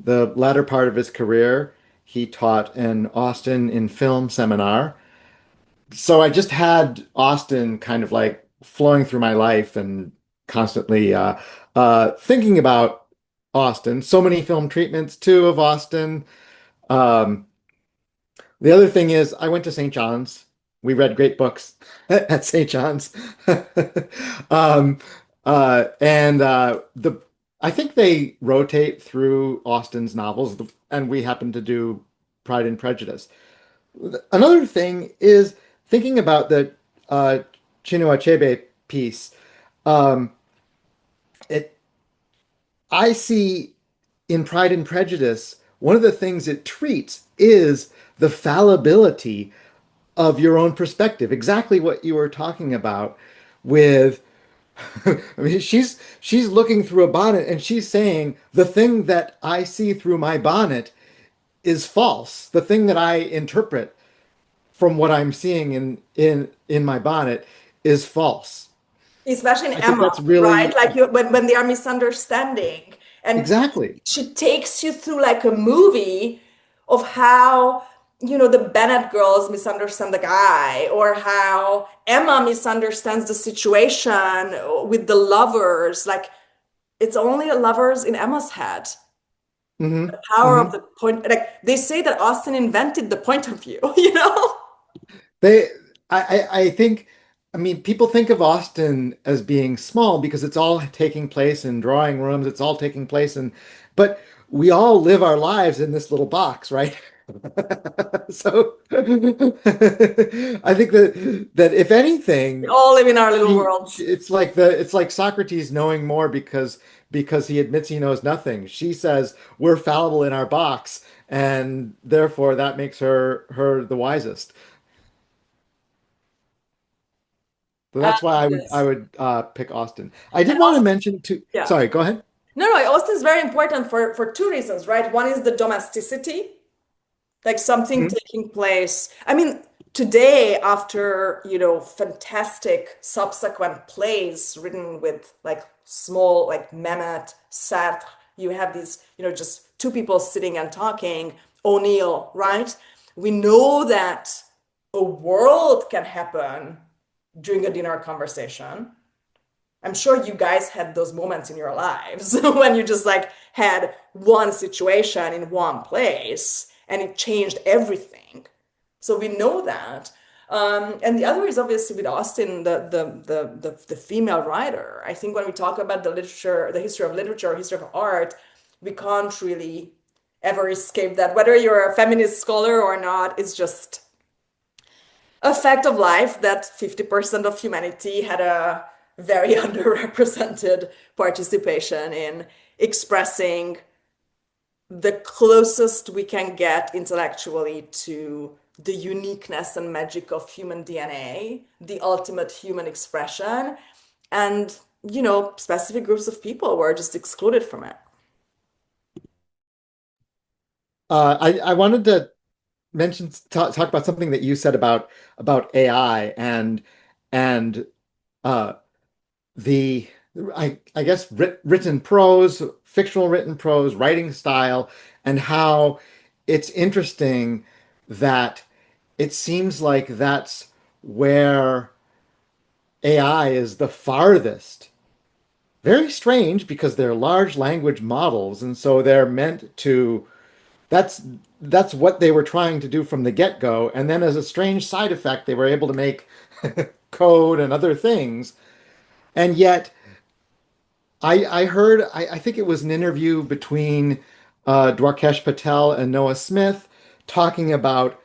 The latter part of his career, he taught in Austin in film seminar. So I just had Austin kind of like flowing through my life and constantly thinking about Austin. So many film treatments too of Austin. Um, the other thing is I went to St. John's. We read great books at St. John's. Um, and the I think they rotate through Austin's novels, and we happen to do Pride and Prejudice. Another thing is thinking about the uh, Chinua Achebe piece. Um, it I see in Pride and Prejudice, one of the things it treats is the fallibility of your own perspective. Exactly what you were talking about with I mean she's looking through a bonnet and she's saying the thing that I see through my bonnet is false. The thing that I interpret from what I'm seeing in my bonnet is false. Especially in I think Emma, that's right? really Like when they are misunderstanding, and exactly. she takes you through like a movie of how the Bennett girls misunderstand the guy, or how Emma misunderstands the situation with the lovers. Like it's only lovers in Emma's head. Hmm. The power of Hmm. the point. Like they say that Austen invented the point of view. You know? They, I think, I mean, people think of Austin as being small because it's all taking place in drawing rooms. It's all taking place in, but we all live our lives in this little box, right? So I think that if We anything, all live in our little worlds. it's like Socrates knowing more because he admits he knows nothing. She says we're fallible in our box, and therefore that makes her the wisest. So that's why I Yes. would pick Austin. I And did want to Austen, mention too. yeah. Sorry, go ahead. No, no, Austen's very important for two reasons, right? One is the domesticity, like something Mhm. taking place. I mean, today, after, fantastic subsequent plays written with like small, like Mehmet, Sartre, you have these, just two people sitting and talking, O'Neill, right? We know that a world can happen during a dinner conversation. I'm sure you guys had those moments in your lives when you just like had one situation in one place and it changed everything. So we know that. And the other is obviously with Austen, the female writer. I think when we talk about the literature, the history of literature, history of art, we can't really ever escape that. Whether you're a feminist scholar or not, it's just a fact of life that 50% of humanity had a very underrepresented participation in expressing the closest we can get intellectually to the uniqueness and magic of human DNA, the ultimate human expression. And, specific groups of people were just excluded from it. I wanted to mention talk about something that you said about AI and uh, the I guess written prose, fictional written prose, writing style, and how it's interesting that it seems like that's where AI is the farthest. Very strange because they're large language models, and so they're meant to that's that's what they were trying to do from the get-go. And then as a strange side effect, they were able to make code and other things. And yet I heard I think it was an interview between Dwarkesh Patel and Noah Smith talking about,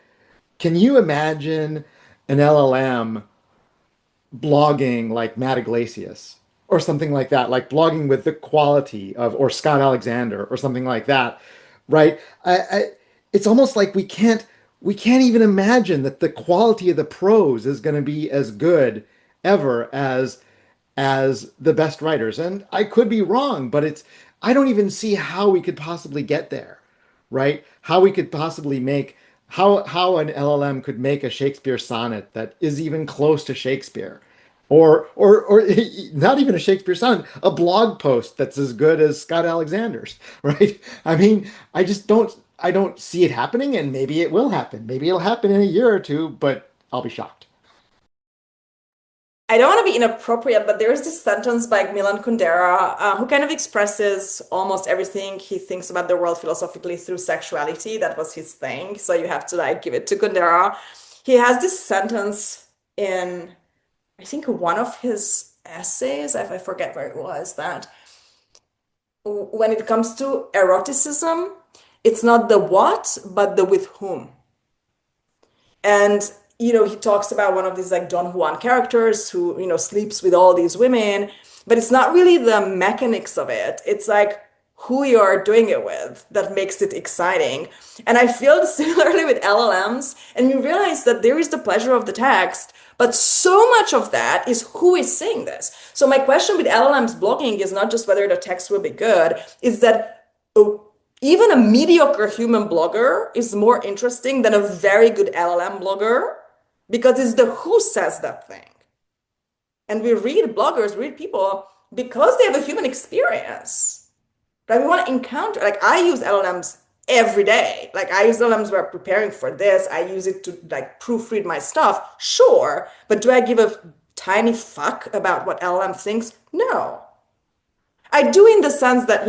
can you imagine an LLM blogging like Matt Iglesias or something like that, like blogging with the quality of, or Scott Alexander or something like that, right? It's almost like we can't even imagine that the quality of the prose is going to be as good ever as the best writers. And I could be wrong, but I don't even see how we could possibly get there, right? How we could possibly make how an LLM could make a Shakespeare sonnet that is even close to Shakespeare. Or not even a Shakespeare sonnet, a blog post that's as good as Scott Alexander's, right? I mean, I don't see it happening, and maybe it will happen. Maybe it'll happen in a year or two, but I'll be shocked. I don't want to be inappropriate, but there's this sentence by Milan Kundera, who kind of expresses almost everything he thinks about the world philosophically through sexuality. That was his thing. So you have to like give it to Kundera. He has this sentence in, I think, one of his essays, if I forget where it was, that when it comes to eroticism, it's not the what, but the with whom. And he talks about one of these like Don Juan characters who, sleeps with all these women, but it's not really the mechanics of it. It's like who you are doing it with that makes it exciting. And I feel similarly with LLMs, and you realize that there is the pleasure of the text, but so much of that is who is saying this. So my question with LLMs blogging is not just whether the text will be good, is that even a mediocre human blogger is more interesting than a very good LLM blogger because it's the who says that thing. And we read bloggers, read people because they have a human experience. Right? We want to encounter, like I use LLMs every day. Like I use LLMs when I'm preparing for this. I use it to like proofread my stuff. Sure. But do I give a tiny fuck about what LLM thinks? No. I do in the sense that,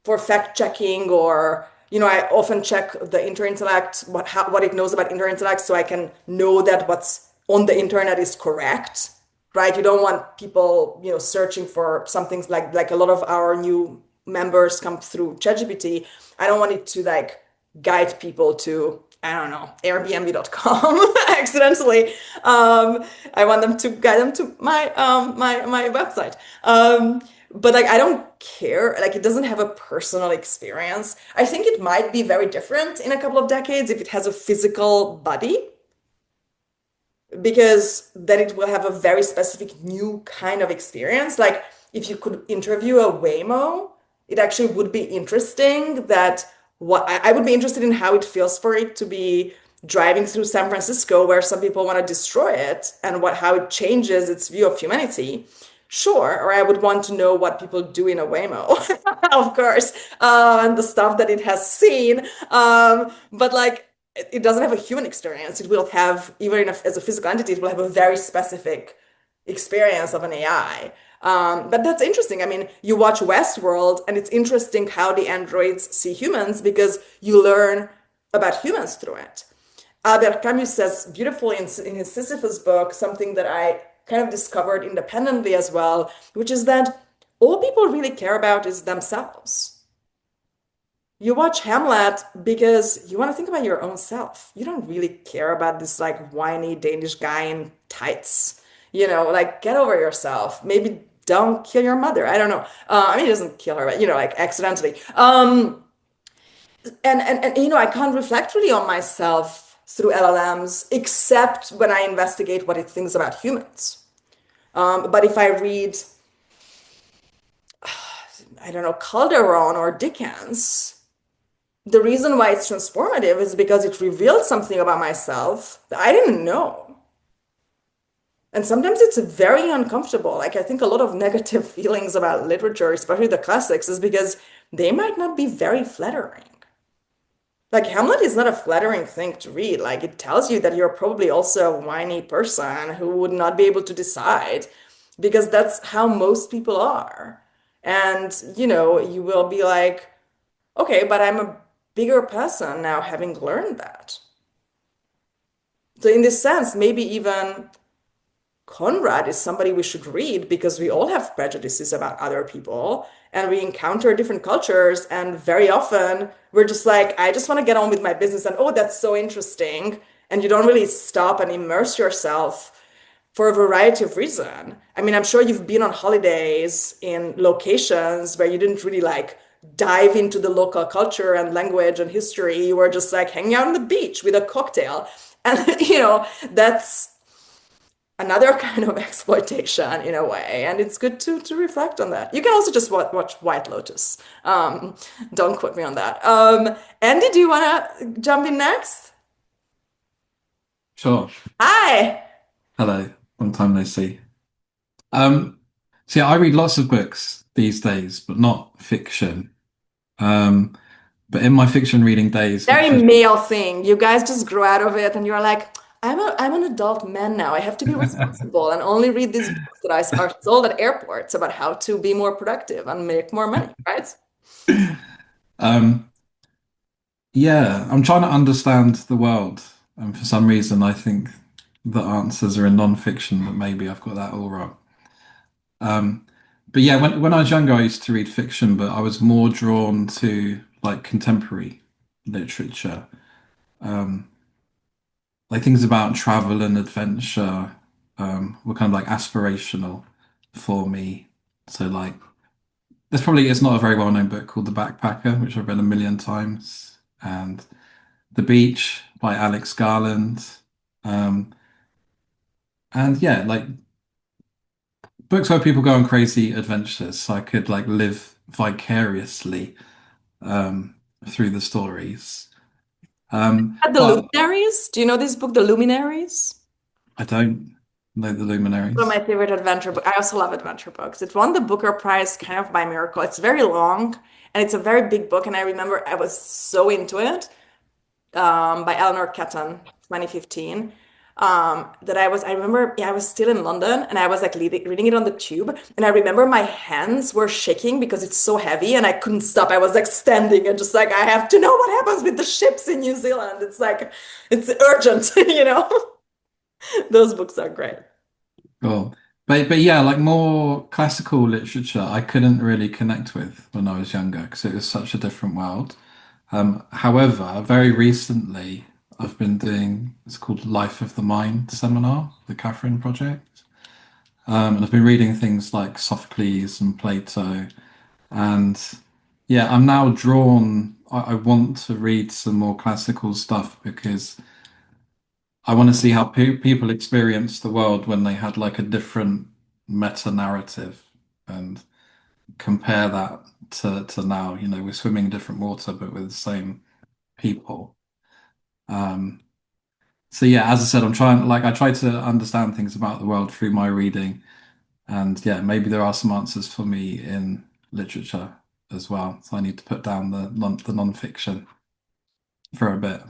for fact checking or, I often check the Interintellect, what it knows about Interintellect so I can know that what's on the internet is correct, right? You don't want people, searching for some things like a lot of our new members come through ChatGPT. I don't want it to like guide people to, I don't know, Airbnb.com accidentally. I want them to guide them to my website. But like I don't care. Like it doesn't have a personal experience. I think it might be very different in a couple of decades if it has a physical body, because then it will have a very specific new kind of experience. Like if you could interview a Waymo, it actually would be interesting that what I would be interested in how it feels for it to be driving through San Francisco where some people want to destroy it and how it changes its view of humanity. Sure, or I would want to know what people do in a Waymo, of course, and the stuff that it has seen. But like, it doesn't have a human experience. It will have, even as a physical entity, it will have a very specific experience of an AI. But that's interesting. I mean, you watch Westworld, and it's interesting how the androids see humans because you learn about humans through it. Albert Camus says beautifully in his Sisyphus book something that I kind of discovered independently as well, which is that all people really care about is themselves. You watch Hamlet because you want to think about your own self. You don't really care about this like whiny Danish guy in tights. Like get over yourself. Maybe don't kill your mother. I don't know. I mean, he doesn't kill her, but like accidentally. And I can't reflect really on myself through LLMs, except when I investigate what it thinks about humans. But if I read, I don't know, Calderon or Dickens, the reason why it's transformative is because it revealed something about myself that I didn't know. And sometimes it's very uncomfortable. Like I think a lot of negative feelings about literature, especially the classics, is because they might not be very flattering. Like Hamlet is not a flattering thing to read. Like it tells you that you're probably also a whiny person who would not be able to decide because that's how most people are. And, you will be like, okay, but I'm a bigger person now having learned that. So in this sense, maybe even Conrad is somebody we should read because we all have prejudices about other people and we encounter different cultures. And very often we're just like, I just want to get on with my business. And oh, that's so interesting. And you don't really stop and immerse yourself for a variety of reasons. I mean, I'm sure you've been on holidays in locations where you didn't really like dive into the local culture and language and history. You were just like hanging out on the beach with a cocktail. And, that's another kind of exploitation in a way. And it's good to reflect on that. You can also just watch White Lotus. Don't quote me on that. Andy, do you want to jump in next? Sure. Hi. Hello. Long time no see. So yeah, I read lots of books these days, but not fiction. But in my fiction reading days, Very which is male thing. You guys just grow out of it and you're like, I'm an adult man now. I have to be responsible and only read these books that are sold at airports about how to be more productive and make more money, right? um, yeah, I'm trying to understand the world, and for some reason, I think the answers are in non-fiction, but maybe I've got that all wrong. Um, but yeah, when I was younger, I used to read fiction, but I was more drawn to like contemporary literature. Um, like things about travel and adventure were kind of like aspirational for me. So like it's not a very well-known book called The Backpacker, which I've read a million times, and The Beach by Alex Garland. Um, and yeah, like books where people go on crazy adventures, so I could like live vicariously through the stories. The But Luminaries. Do you know this book, The Luminaries? I don't know the One of luminaries. my favorite adventure books. I also love adventure books. It won the Booker Prize kind of by miracle. It's very long and it's a very big book. And I remember I was so into it by Eleanor Catton, 2015. That I remember, yeah, I was still in London and I was like reading it on the tube. And I remember my hands were shaking because it's so heavy and I couldn't stop. I was like standing and just like, I have to know what happens with the ships in New Zealand. It's like, it's urgent, Those books are great. Cool. But yeah, like more classical literature, I couldn't really connect with when I was younger because it was such a different world. However, very recently, I've been doing it's called Life of the Mind seminar, the Catherine Project, and I've been reading things like Sophocles and Plato, and yeah, I'm now drawn. I want to read some more classical stuff because I want to see how people experience the world when they had like a different meta narrative and compare that to now. You know, we're swimming in different water, but with the same people. Um, so yeah, as I said, I try to understand things about the world through my reading, and yeah, maybe there are some answers for me in literature as well. So I need to put down the non-fiction for a bit.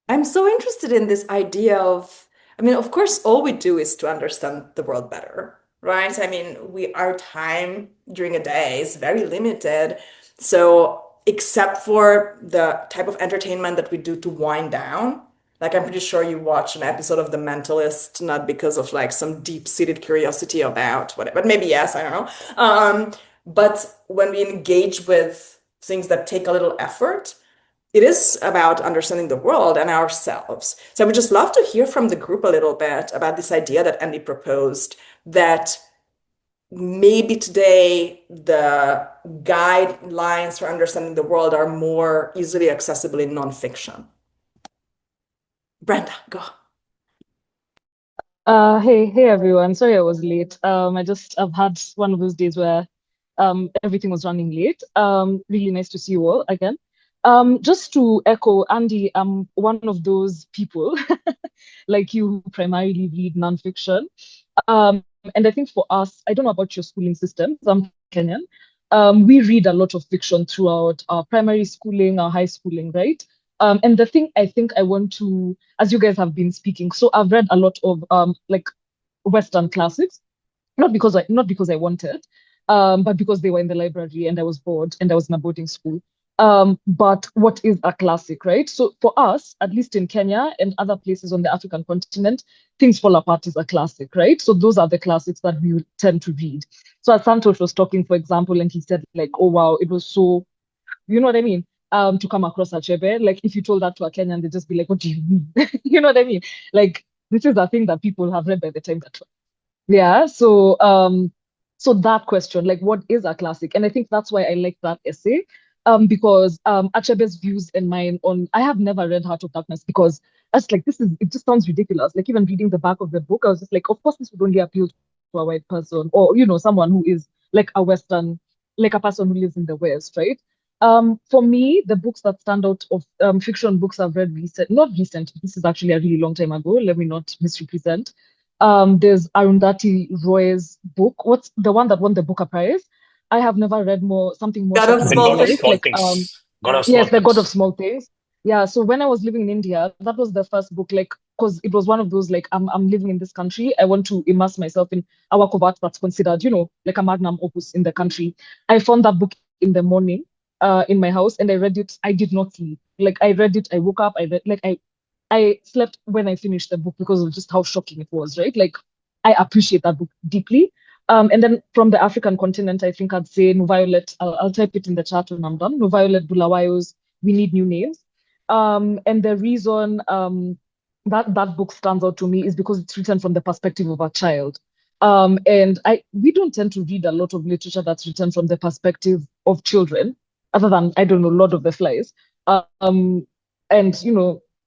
I'm so interested in this idea of, I mean, of course, all we do is to understand the world better, right? I mean, our time during a day is very limited. So, except for the type of entertainment that we do to wind down, like I'm pretty sure you watch an episode of The Mentalist, not because of like some deep-seated curiosity about whatever, but maybe yes, I don't know. But when we engage with things that take a little effort, it is about understanding the world and ourselves. So I would just love to hear from the group a little bit about this idea that Andy proposed that maybe today the guidelines for understanding the world are more easily accessible in nonfiction. Brenda, go. Hey everyone. Sorry I was late. I've had one of those days where everything was running late. Really nice to see you all again. Just to echo Andy, I'm one of those people like you who primarily read nonfiction. And I think for us, I don't know about your schooling systems. I'm Kenyan. we read a lot of fiction throughout our primary schooling, our high schooling, right? And the thing I think I want to, as you guys have been speaking, so I've read a lot of like Western classics, not because I wanted, but because they were in the library and I was bored and I was in a boarding school. But what is a classic, right? So for us, at least in Kenya and other places on the African continent, Things Fall Apart is a classic, right? So those are the classics that we would tend to read. So as Santosh was talking, for example, and he said like, oh wow, it was so, you know what I mean? To come across Achebe, like if you told that to a Kenyan, they'd just be like, what do you mean? You know what I mean? Like this is a thing that people have read by the time that yeah, so that question, like what is a classic? And I think that's why I like that essay. Because Achebe's views and mine on I have never read Heart of Darkness because I was like, it just sounds ridiculous. Like even reading the back of the book, I was just like, of course this would only appeal to a white person or someone who is like a Western, like a person who lives in the West, right? For me, the books that stand out of fiction books I've read not recent, this is actually a really long time ago, let me not misrepresent. There's Arundhati Roy's book. What's the one that won the Booker Prize? I have never read something more God of The shocking small God about of it. things. Small Like Things. God of Small yes, The God of Things. Small Things. Yeah, so when I was living in India, that was the first book, like, because it was one of those, like, I'm living in this country. I want to immerse myself in a work of art that's considered, like a magnum opus in the country. I found that book in the morning, in my house, and I read it. I did not sleep. Like, I read it, I woke up, I slept when I finished the book because of just how shocking it was, right? Like, I appreciate that book deeply. And then from the African continent, I think I'd say Violet. I'll type it in the chat when I'm done. Violet Bulawayo's We Need New Names. And the reason that book stands out to me is because it's written from the perspective of a child. And we don't tend to read a lot of literature that's written from the perspective of children, other than, I don't know, Lord of the Flies. And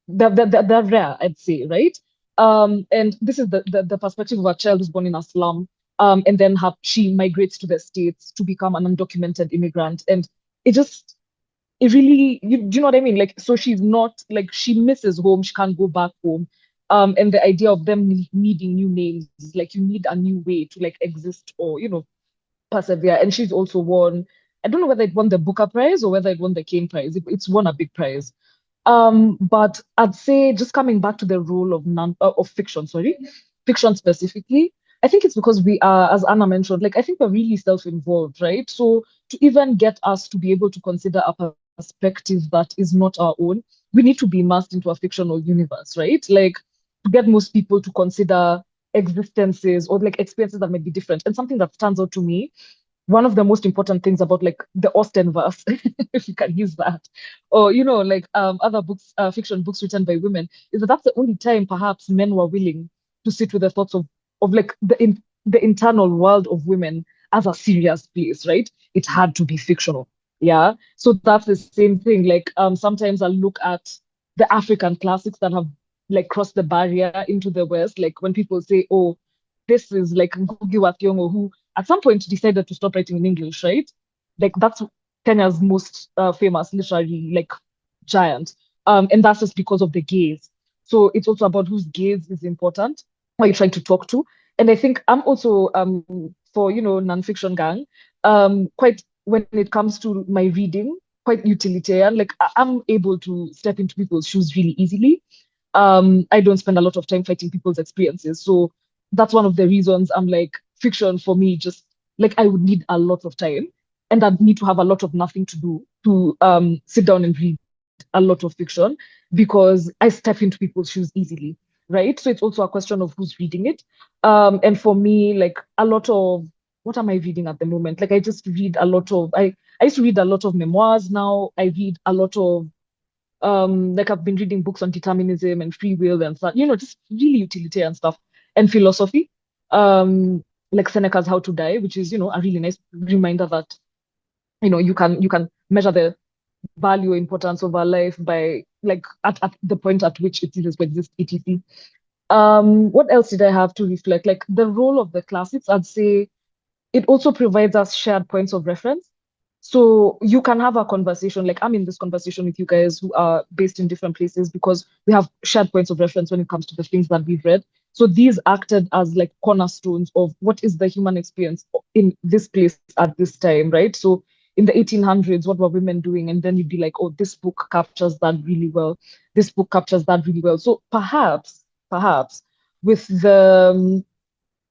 they're rare, I'd say, right? And this is the perspective of a child who's born in a slum, and then she migrates to the States to become an undocumented immigrant. And it really, do you know what I mean? Like, so she's not, like, she misses home, she can't go back home. And the idea of them needing new names, like, you need a new way to, like, exist or, persevere. And she's also won, I don't know whether it won the Booker Prize or whether it won the Kane Prize. It's won a big prize. But I'd say just coming back to the role of fiction, sorry, fiction specifically, I think it's because we are, as Anna mentioned, like I think we're really self-involved, right? So to even get us to be able to consider a perspective that is not our own, we need to be immersed into a fictional universe, right? Like to get most people to consider existences or like experiences that might be different. And something that stands out to me, one of the most important things about like the Austen verse, if you can use that, or like other books, fiction books written by women, is that that's the only time perhaps men were willing to sit with the thoughts of like the internal world of women as a serious place, right? It had to be fictional. Yeah. So that's the same thing. Like sometimes I look at the African classics that have like crossed the barrier into the West. Like when people say, oh, this is like Ngugi wa Thiong'o, who at some point decided to stop writing in English, right? Like that's Kenya's most famous literary like giant. And that's just because of the gaze. So it's also about whose gaze is important, who are you trying to talk to. And I think I'm also for nonfiction gang, quite when it comes to my reading, quite utilitarian. Like I'm able to step into people's shoes really easily. I don't spend a lot of time fighting people's experiences. So that's one of the reasons I'm like, fiction for me, just like I would need a lot of time and I'd need to have a lot of nothing to do to sit down and read a lot of fiction because I step into people's shoes easily, right? So it's also a question of who's reading it. And for me, like a lot of what am I reading at the moment? Like I just read a lot of I used to read a lot of memoirs. Now I read a lot of like I've been reading books on determinism and free will and stuff, just really utilitarian stuff and philosophy. Like Seneca's How to Die, which is, a really nice reminder that, you can measure the value or importance of our life by like at the point at which it is to exist, etc. What else did I have to reflect? Like the role of the classics, I'd say it also provides us shared points of reference. So you can have a conversation, like I'm in this conversation with you guys who are based in different places because we have shared points of reference when it comes to the things that we've read. So these acted as like cornerstones of what is the human experience in this place at this time, right? So in the 1800s, what were women doing? And then you'd be like, oh, this book captures that really well. This book captures that really well. So perhaps with the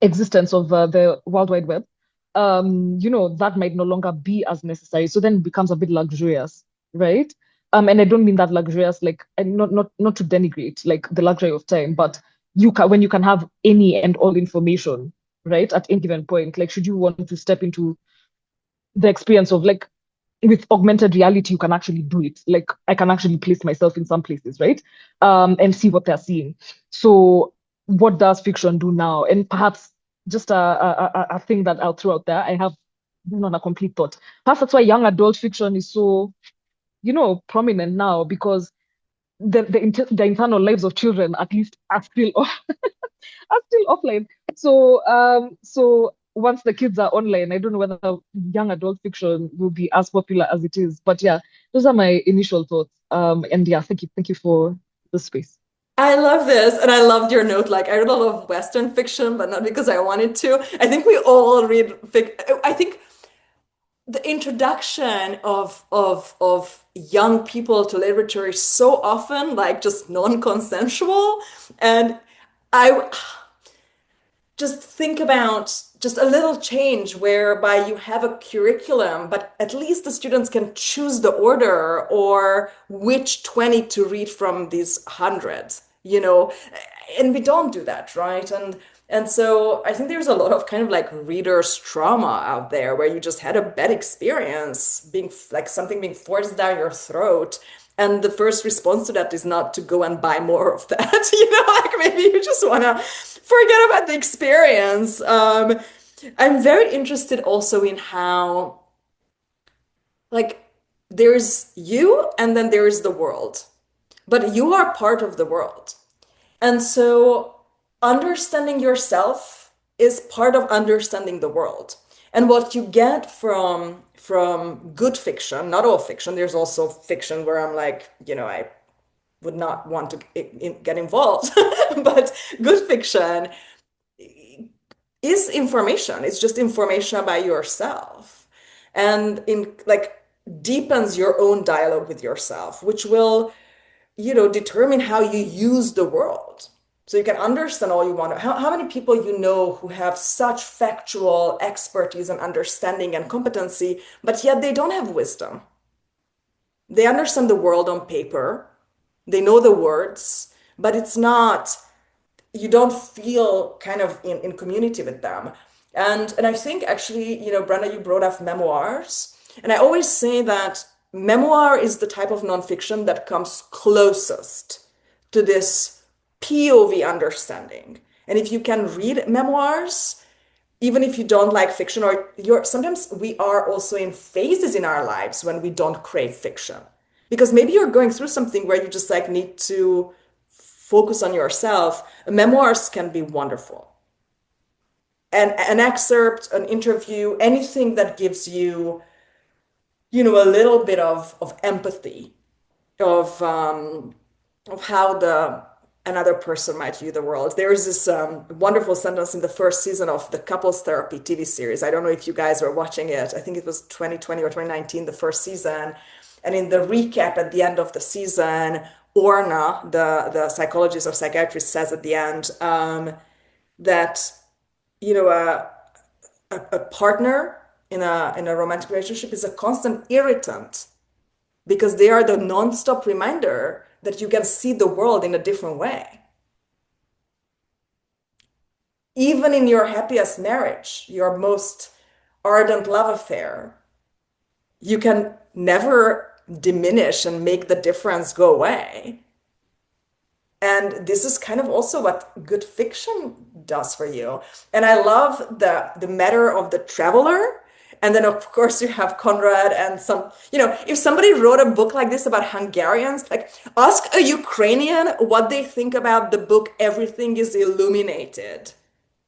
existence of the World Wide Web, that might no longer be as necessary. So then it becomes a bit luxurious, right? And I don't mean that luxurious, like, and not to denigrate like the luxury of time, but when you can have any and all information, right, at any given point. Like, should you want to step into the experience of like with augmented reality, you can actually do it. Like I can actually place myself in some places, right? And see what they're seeing. So what does fiction do now? And perhaps just a thing that I'll throw out there, I have not a complete thought. Perhaps that's why young adult fiction is so, prominent now, because the internal lives of children at least are still are still offline. So once the kids are online, I don't know whether young adult fiction will be as popular as it is. But yeah, those are my initial thoughts. And yeah, thank you for the space. I love this, and I loved your note. Like, I read a lot of Western fiction, but not because I wanted to. I think we all read fic. I think the introduction of young people to literature is so often like just non-consensual, and I just think about just a little change whereby you have a curriculum, but at least the students can choose the order or which 20 to read from these hundreds, and we don't do that, right? And so I think there's a lot of kind of like reader's trauma out there where you just had a bad experience being like something being forced down your throat. And the first response to that is not to go and buy more of that. Like maybe you just want to forget about the experience. I'm very interested also in how, like, there's you and then there is the world, but you are part of the world. And so understanding yourself is part of understanding the world. And what you get from good fiction, not all fiction, there's also fiction where I'm like, I would not want to get involved, but good fiction is information. It's just information about yourself, and in like deepens your own dialogue with yourself, which will, determine how you use the world. So you can understand all you want. How many people who have such factual expertise and understanding and competency, but yet they don't have wisdom. They understand the world on paper, they know the words, but it's not, you don't feel kind of in community with them. And I think actually, Brenda, you brought up memoirs. And I always say that memoir is the type of nonfiction that comes closest to this POV understanding. And if you can read memoirs, even if you don't like fiction, or sometimes we are also in phases in our lives when we don't crave fiction. Because maybe you're going through something where you just like need to focus on yourself. Memoirs can be wonderful. And an excerpt, an interview, anything that gives you, a little bit of empathy of how another person might view the world. There is this wonderful sentence in the first season of the Couples Therapy TV series. I don't know if you guys were watching it. I think it was 2020 or 2019, the first season. And in the recap at the end of the season, Orna, the psychologist or psychiatrist, says at the end that a partner in a romantic relationship is a constant irritant because they are the nonstop reminder that you can see the world in a different way. Even in your happiest marriage, your most ardent love affair, you can never diminish and make the difference go away. And this is kind of also what good fiction does for you. And I love the matter of the traveler. And then, of course, you have Conrad and if somebody wrote a book like this about Hungarians, like ask a Ukrainian what they think about the book Everything is Illuminated,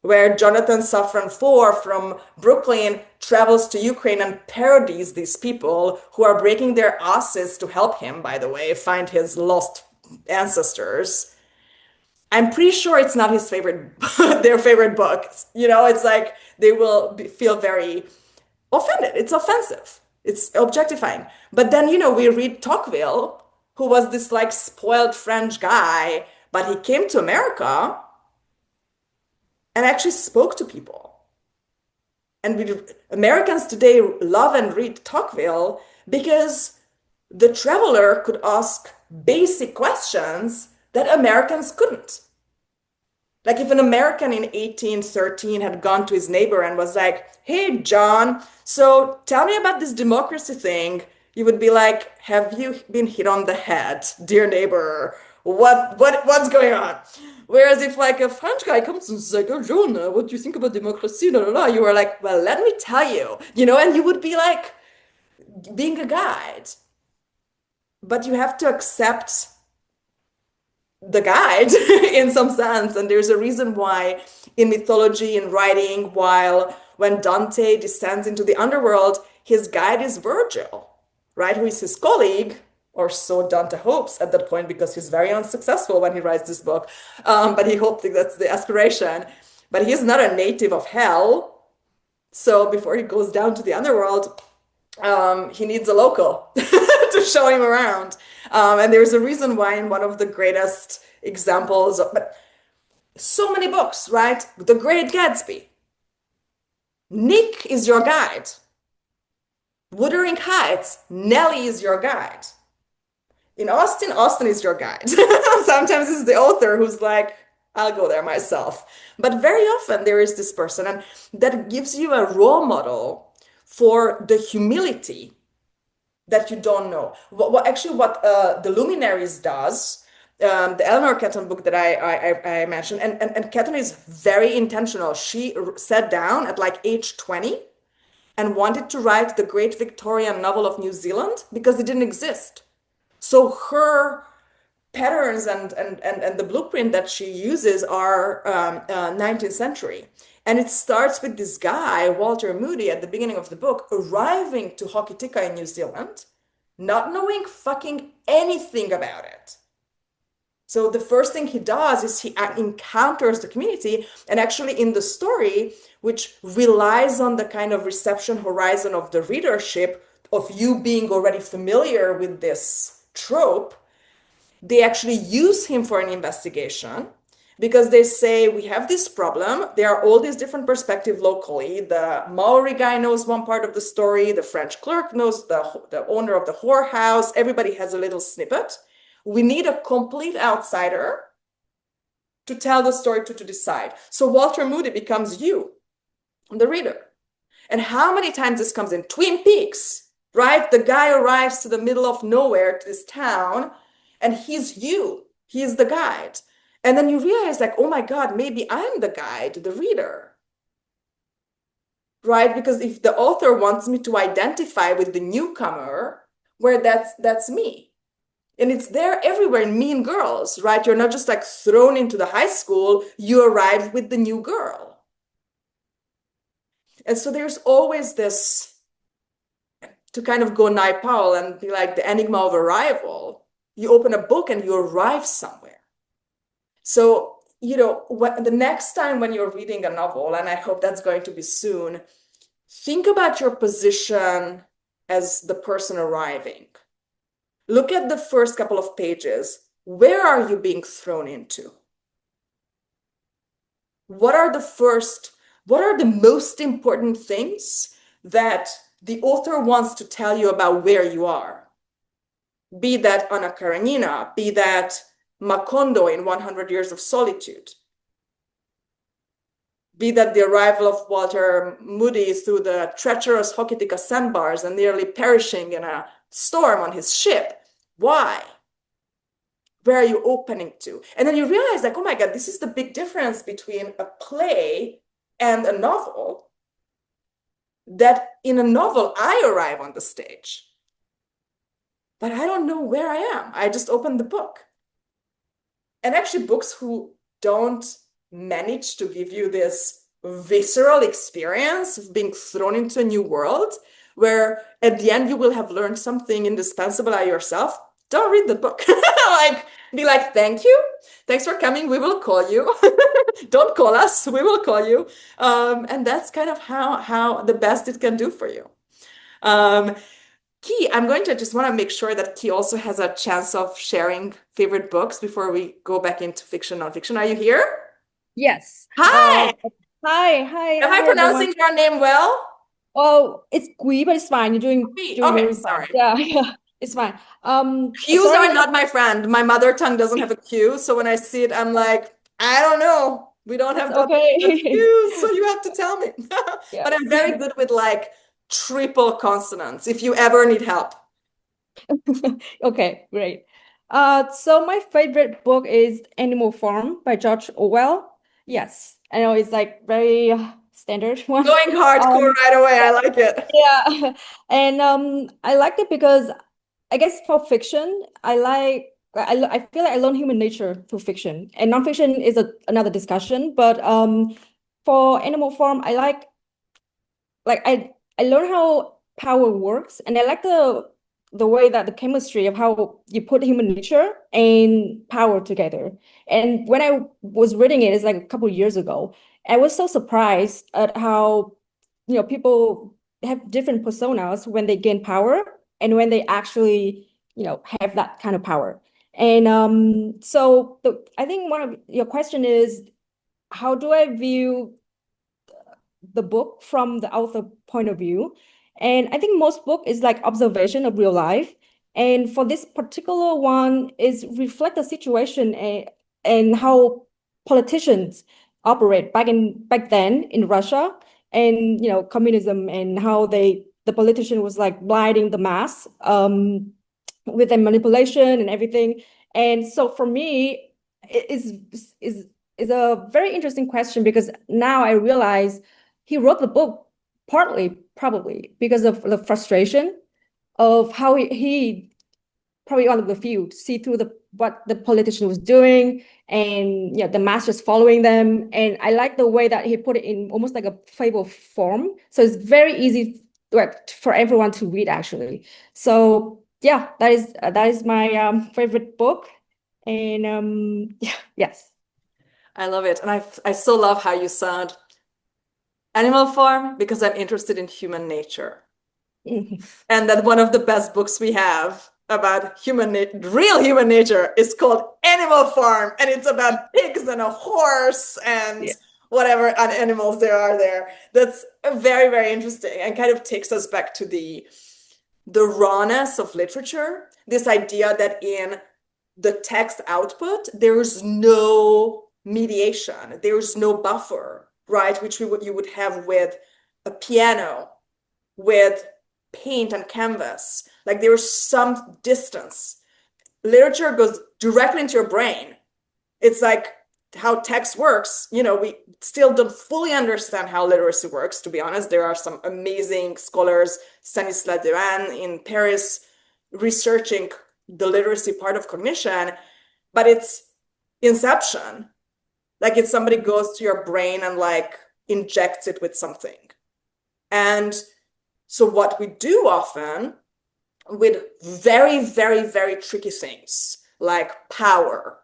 where Jonathan Safran Foer from Brooklyn travels to Ukraine and parodies these people who are breaking their asses to help him, by the way, find his lost ancestors. I'm pretty sure it's not his favorite, their favorite book. It's like they will feel very offended. It's offensive. It's objectifying. But then, we read Tocqueville, who was this like spoiled French guy, but he came to America and actually spoke to people. And Americans today love and read Tocqueville because the traveler could ask basic questions that Americans couldn't. Like if an American in 1813 had gone to his neighbor and was like, "Hey, John, so tell me about this democracy thing," you would be like, "Have you been hit on the head, dear neighbor? What's going on?" Whereas if like a French guy comes and says like, "Oh, John, what do you think about democracy?" La, la, la, you are like, "Well, let me tell you," and you would be like being a guide. But you have to accept the guide in some sense. And there's a reason why in mythology and writing, when Dante descends into the underworld, his guide is Virgil, right? Who is his colleague, or so Dante hopes at that point, because he's very unsuccessful when he writes this book. But he hoped that's the aspiration. But he's not a native of hell. So before he goes down to the underworld, he needs a local to show him around. And there's a reason why in one of the greatest examples, but so many books, right? The Great Gatsby. Nick is your guide. Wuthering Heights, Nellie is your guide. In Austin, Austin is your guide. Sometimes it's the author who's like, "I'll go there myself." But very often there is this person, and that gives you a role model for the humility that you don't know. What the Luminaries does, the Eleanor Catton book that I mentioned, and Catton is very intentional. She sat down at like age 20 and wanted to write the Great Victorian Novel of New Zealand because it didn't exist. So her patterns and the blueprint that she uses are 19th century. And it starts with this guy, Walter Moody, at the beginning of the book, arriving to Hokitika in New Zealand, not knowing fucking anything about it. So the first thing he does is he encounters the community, and actually in the story, which relies on the kind of reception horizon of the readership, of you being already familiar with this trope, they actually use him for an investigation. Because they say, we have this problem. There are all these different perspectives locally. The Maori guy knows one part of the story. The French clerk knows the owner of the whorehouse. Everybody has a little snippet. We need a complete outsider to tell the story to decide. So Walter Moody becomes you, the reader. And how many times this comes in? Twin Peaks, right? The guy arrives to the middle of nowhere, to this town, and he's you. He's the guide. And then you realize like, oh my God, maybe I'm the guide, the reader, right? Because if the author wants me to identify with the newcomer, where that's me. And it's there everywhere in Mean Girls, right? You're not just like thrown into the high school, you arrive with the new girl. And so there's always this, to kind of go Naipaul and be like the enigma of arrival. You open a book and you arrive somewhere. So, the next time when you're reading a novel, and I hope that's going to be soon, think about your position as the person arriving. Look at the first couple of pages. Where are you being thrown into? What are the most important things that the author wants to tell you about where you are? Be that Anna Karenina, be that Macondo in 100 Years of Solitude. Be that the arrival of Walter Moody through the treacherous Hokitika sandbars and nearly perishing in a storm on his ship. Why? Where are you opening to? And then you realize like, oh my God, this is the big difference between a play and a novel. That in a novel, I arrive on the stage. But I don't know where I am. I just open the book. And actually books who don't manage to give you this visceral experience of being thrown into a new world, where at the end you will have learned something indispensable about yourself, don't read the book. Like, be like, thank you. Thanks for coming. We will call you. Don't call us. We will call you. And that's kind of how the best it can do for you. Key, I'm going to just want to make sure that Key also has a chance of sharing favorite books before we go back into fiction, nonfiction. Are you here? Yes. Hi. Hi, Am I hi, pronouncing everyone. your name well? Oh, it's Gui, but it's fine. You're doing Key. doing Okay, really fine. sorry. Yeah, yeah, it's fine. Q's Sorry. are not my friend. My mother tongue doesn't have a Q, so when I see it, I'm like, I don't know. We don't have That's that okay. Q's, so you have to tell me. Yeah. But I'm very good with like triple consonants if you ever need help. Okay, great. So my favorite book is Animal Farm by George Orwell. Yes, I know it's like very standard one. Going hardcore right away. I like it. Yeah, and I liked it because I guess for fiction, I feel like I learn human nature through fiction, and nonfiction is another discussion. But for Animal Farm, I learn how power works, and I like the way that the chemistry of how you put human nature and power together. And when I was reading it, it's like a couple of years ago, I was so surprised at how, people have different personas when they gain power and when they actually, have that kind of power. And so I think one of your question is, how do I view the book from the author point of view? And I think most book is like observation of real life. And for this particular one is reflect the situation and how politicians operate back then in Russia, and communism, and how the politician was like blinding the mass with their manipulation and everything. And so for me, it is a very interesting question, because now I realize he wrote the book partly probably because of the frustration of how he probably out of the field see through what the politician was doing, and the masters following them. And I like the way that he put it in almost like a fable form, so it's very easy for everyone to read actually. So yeah, that is my favorite book. And yeah, yes. I love it. And I so love how you said Animal Farm because I'm interested in human nature. And that one of the best books we have about real human nature is called Animal Farm. And it's about pigs and a horse and whatever animals there are there. That's very, very interesting and kind of takes us back to the rawness of literature. This idea that in the text output, there's no mediation, there's no buffer, right? Which you would have with a piano, with paint and canvas. Like there's some distance. Literature goes directly into your brain. It's like how text works. We still don't fully understand how literacy works, to be honest. There are some amazing scholars, Stanislas Dehaene in Paris, researching the literacy part of cognition, but it's inception. Like it's somebody goes to your brain and like injects it with something. And so what we do often with very, very, very tricky things like power,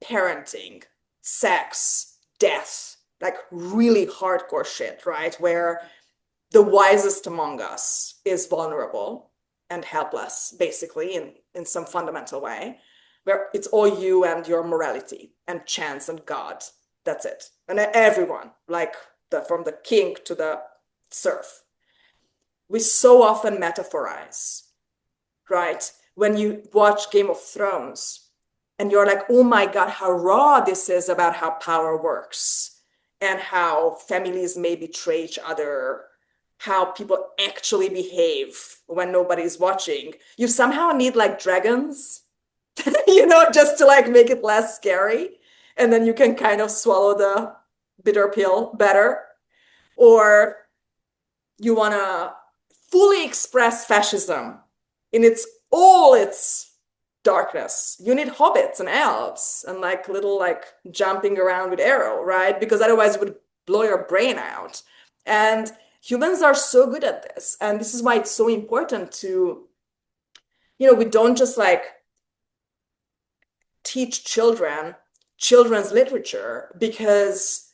parenting, sex, death, like really hardcore shit, right? Where the wisest among us is vulnerable and helpless, basically, in some fundamental way, where it's all you and your morality and chance and God. That's it. And everyone, like from the king to the serf. We so often metaphorize, right? When you watch Game of Thrones and you're like, oh my God, how raw this is about how power works and how families may betray each other, how people actually behave when nobody's watching. You somehow need like dragons, just to like make it less scary. And then you can kind of swallow the bitter pill better. Or you want to fully express fascism in all its darkness. You need hobbits and elves and like little like jumping around with arrow, right? Because otherwise it would blow your brain out. And humans are so good at this. And this is why it's so important to, we don't just like teach children children's literature because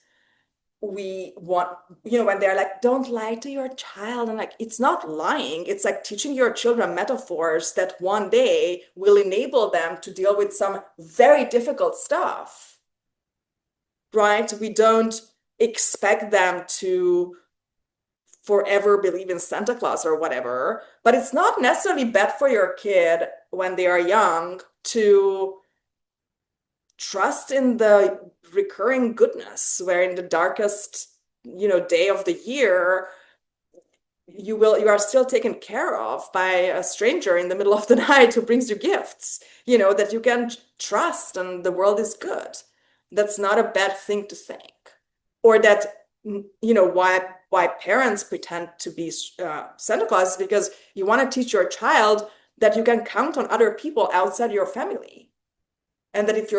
we want, when they're like, don't lie to your child. And like, it's not lying. It's like teaching your children metaphors that one day will enable them to deal with some very difficult stuff, right? We don't expect them to forever believe in Santa Claus or whatever, but it's not necessarily bad for your kid when they are young to trust in the recurring goodness, where in the darkest, day of the year, you are still taken care of by a stranger in the middle of the night who brings you gifts, that you can trust and the world is good. That's not a bad thing to think. Or that, why parents pretend to be Santa Claus, because you want to teach your child that you can count on other people outside your family. And that if you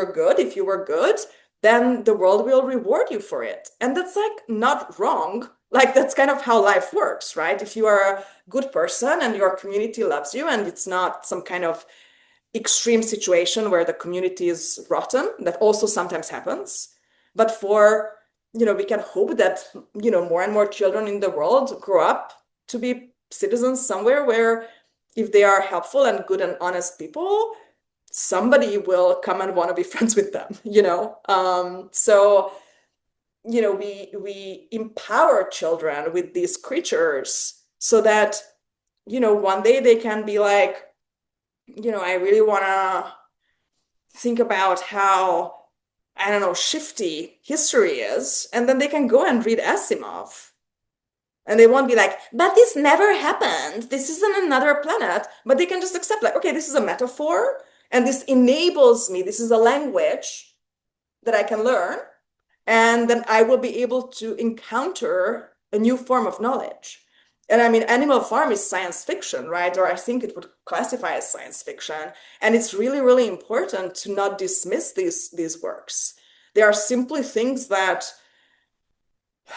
were good, then the world will reward you for it. And that's like not wrong. Like that's kind of how life works, right? If you are a good person and your community loves you and it's not some kind of extreme situation where the community is rotten, that also sometimes happens. But we can hope that, more and more children in the world grow up to be citizens somewhere where if they are helpful and good and honest people, somebody will come and want to be friends with them, so we empower children with these creatures so that one day they can be like, I really want to think about how, I don't know, shifty history is, and then they can go and read Asimov. And they won't be like, but this never happened. This isn't another planet. But they can just accept, like, okay, this is a metaphor. And this enables me, this is a language that I can learn. And then I will be able to encounter a new form of knowledge. And I mean, Animal Farm is science fiction, right? Or I think it would classify as science fiction. And it's really, really important to not dismiss these works. They are simply things that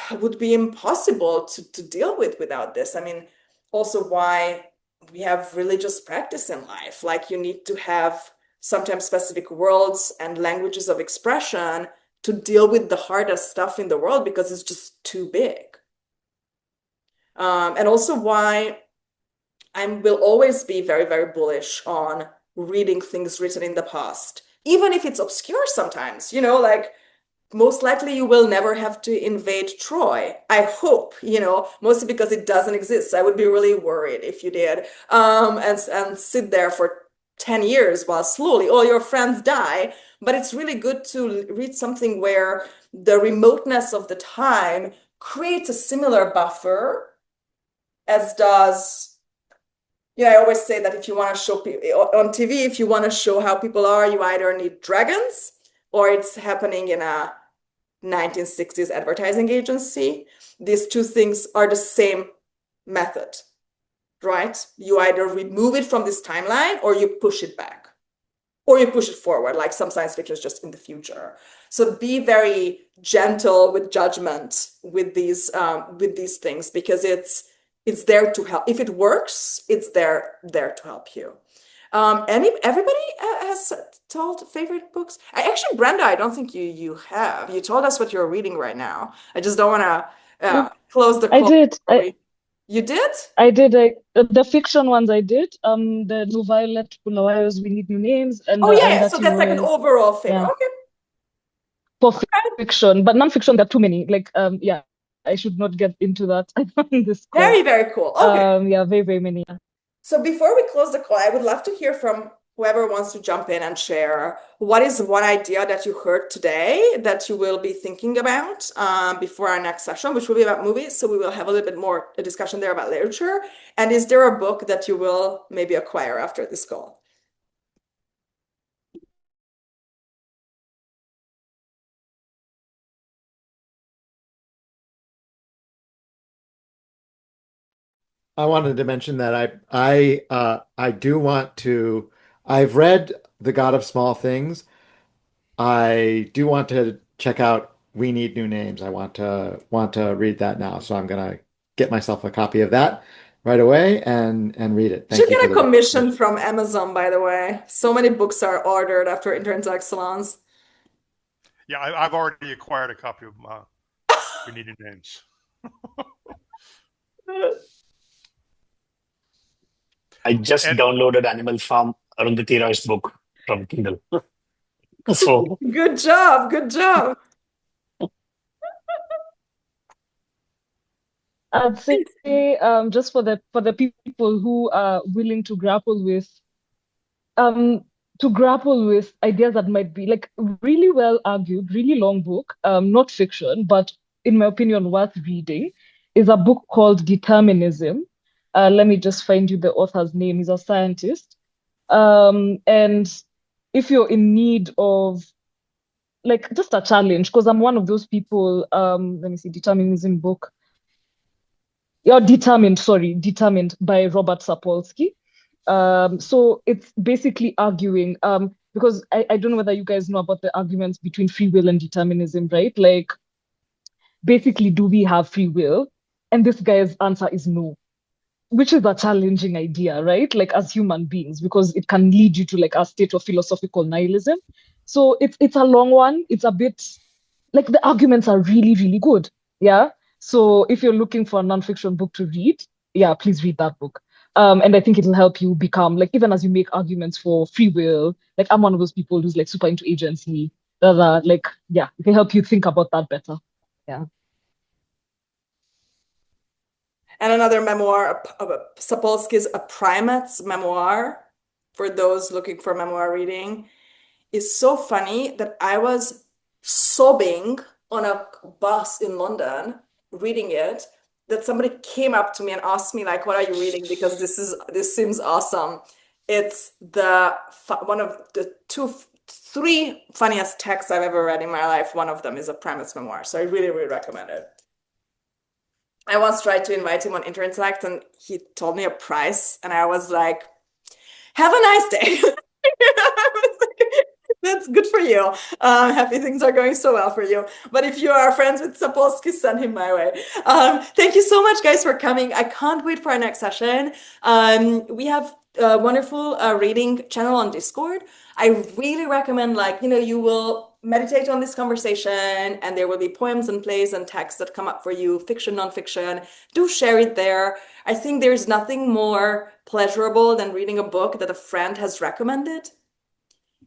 would be impossible to deal with without this. I mean, also why we have religious practice in life. Like you need to have sometimes specific worlds and languages of expression to deal with the hardest stuff in the world because it's just too big. And also why I will always be very, very bullish on reading things written in the past, even if it's obscure sometimes, like most likely you will never have to invade Troy. I hope, mostly because it doesn't exist. I would be really worried if you did, and sit there for 10 years while slowly all your friends die. But it's really good to read something where the remoteness of the time creates a similar buffer as does, I always say that if you want to show people on TV, if you want to show how people are, you either need dragons or it's happening in a 1960s advertising agency. These two things are the same method, right? You either remove it from this timeline or you push it back or you push it forward, like some science fiction is just in the future. So be very gentle with judgment with these things because it's there to help. If it works, it's there to help you. Everybody has told favorite books. Brenda, I don't think you have. You told us what you're reading right now. I just don't want to close the I call. did. You did? I did. The fiction ones I did. The Violet Bulawayo's We Need New Names and yeah. So that's like an overall favorite. Yeah. Okay. For fiction, but non-fiction, there are too many. Like, yeah, I should not get into that in this call. Very, very cool. Okay. Yeah, very, very many. Yeah. So before we close the call, I would love to hear from whoever wants to jump in and share what is one idea that you heard today that you will be thinking about before our next session, which will be about movies. So we will have a little bit more a discussion there about literature. And is there a book that you will maybe acquire after this call? I wanted to mention that I do want to. I've read The God of Small Things. I do want to check out We Need New Names. I want to read that now, so I'm gonna get myself a copy of that. right away and read it. Thank Should you for get a the commission recommendation. from Amazon, by the way. So many books are ordered after Interintellect salons. Yeah, I've already acquired a copy of We Need New Names. I just And downloaded Animal Farm, Arundhati Roy's book from Kindle. So Good job. Good job. I'd say just for the people who are willing um to grapple with ideas that might be like really well argued, really long book, not fiction, but in my opinion worth reading, is a book called Determinism. Let me just find you the author's name. He's a scientist. And if you're in need of like just a challenge, because I'm one of those people, let me see, Determinism book. You're determined, sorry, determined by Robert Sapolsky. So it's basically arguing, because I don't know whether you guys know about the arguments between free will and determinism, right? Like, basically, do we have free will? And this guy's answer is no, which is a challenging idea, right? Like as human beings, because it can lead you to like a state of philosophical nihilism. So it's a long one. It's a bit like the arguments are really, really good. Yeah. So if you're looking for a nonfiction book to read, yeah, please read that book. And I think it'll help you become like even as you make arguments for free will. Like I'm one of those people who's like super into agency. Like yeah, it can help you think about that better. Yeah. And another memoir of Sapolsky's A Primate's Memoir, for those looking for memoir reading, is so funny that I was sobbing on a bus in London reading it, that somebody came up to me and asked me like, what are you reading? Because this seems awesome. It's one of the three funniest texts I've ever read in my life. One of them is A Primate's Memoir. So I really, really recommend it. I once tried to invite him on Interintellect and he told me a price and I was like, have a nice day. That's good for you. Happy things are going so well for you. But if you are friends with Sapolsky, send him my way. Thank you so much, guys, for coming. I can't wait for our next session. We have a wonderful reading channel on Discord. I really recommend, you will meditate on this conversation and there will be poems and plays and texts that come up for you, fiction, nonfiction. Do share it there. I think there's nothing more pleasurable than reading a book that a friend has recommended.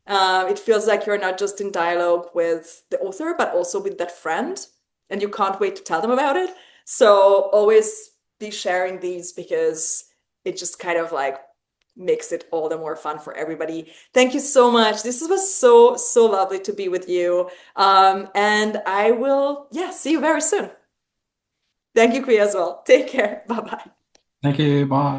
It feels like you're not just in dialogue with the author, but also with that friend, and you can't wait to tell them about it. So always be sharing these because it just kind of like makes it all the more fun for everybody. Thank you so much. This was so, so lovely to be with you. And I will, see you very soon. Thank you, Kriya, as well. Take care. Bye-bye. Thank you. Bye.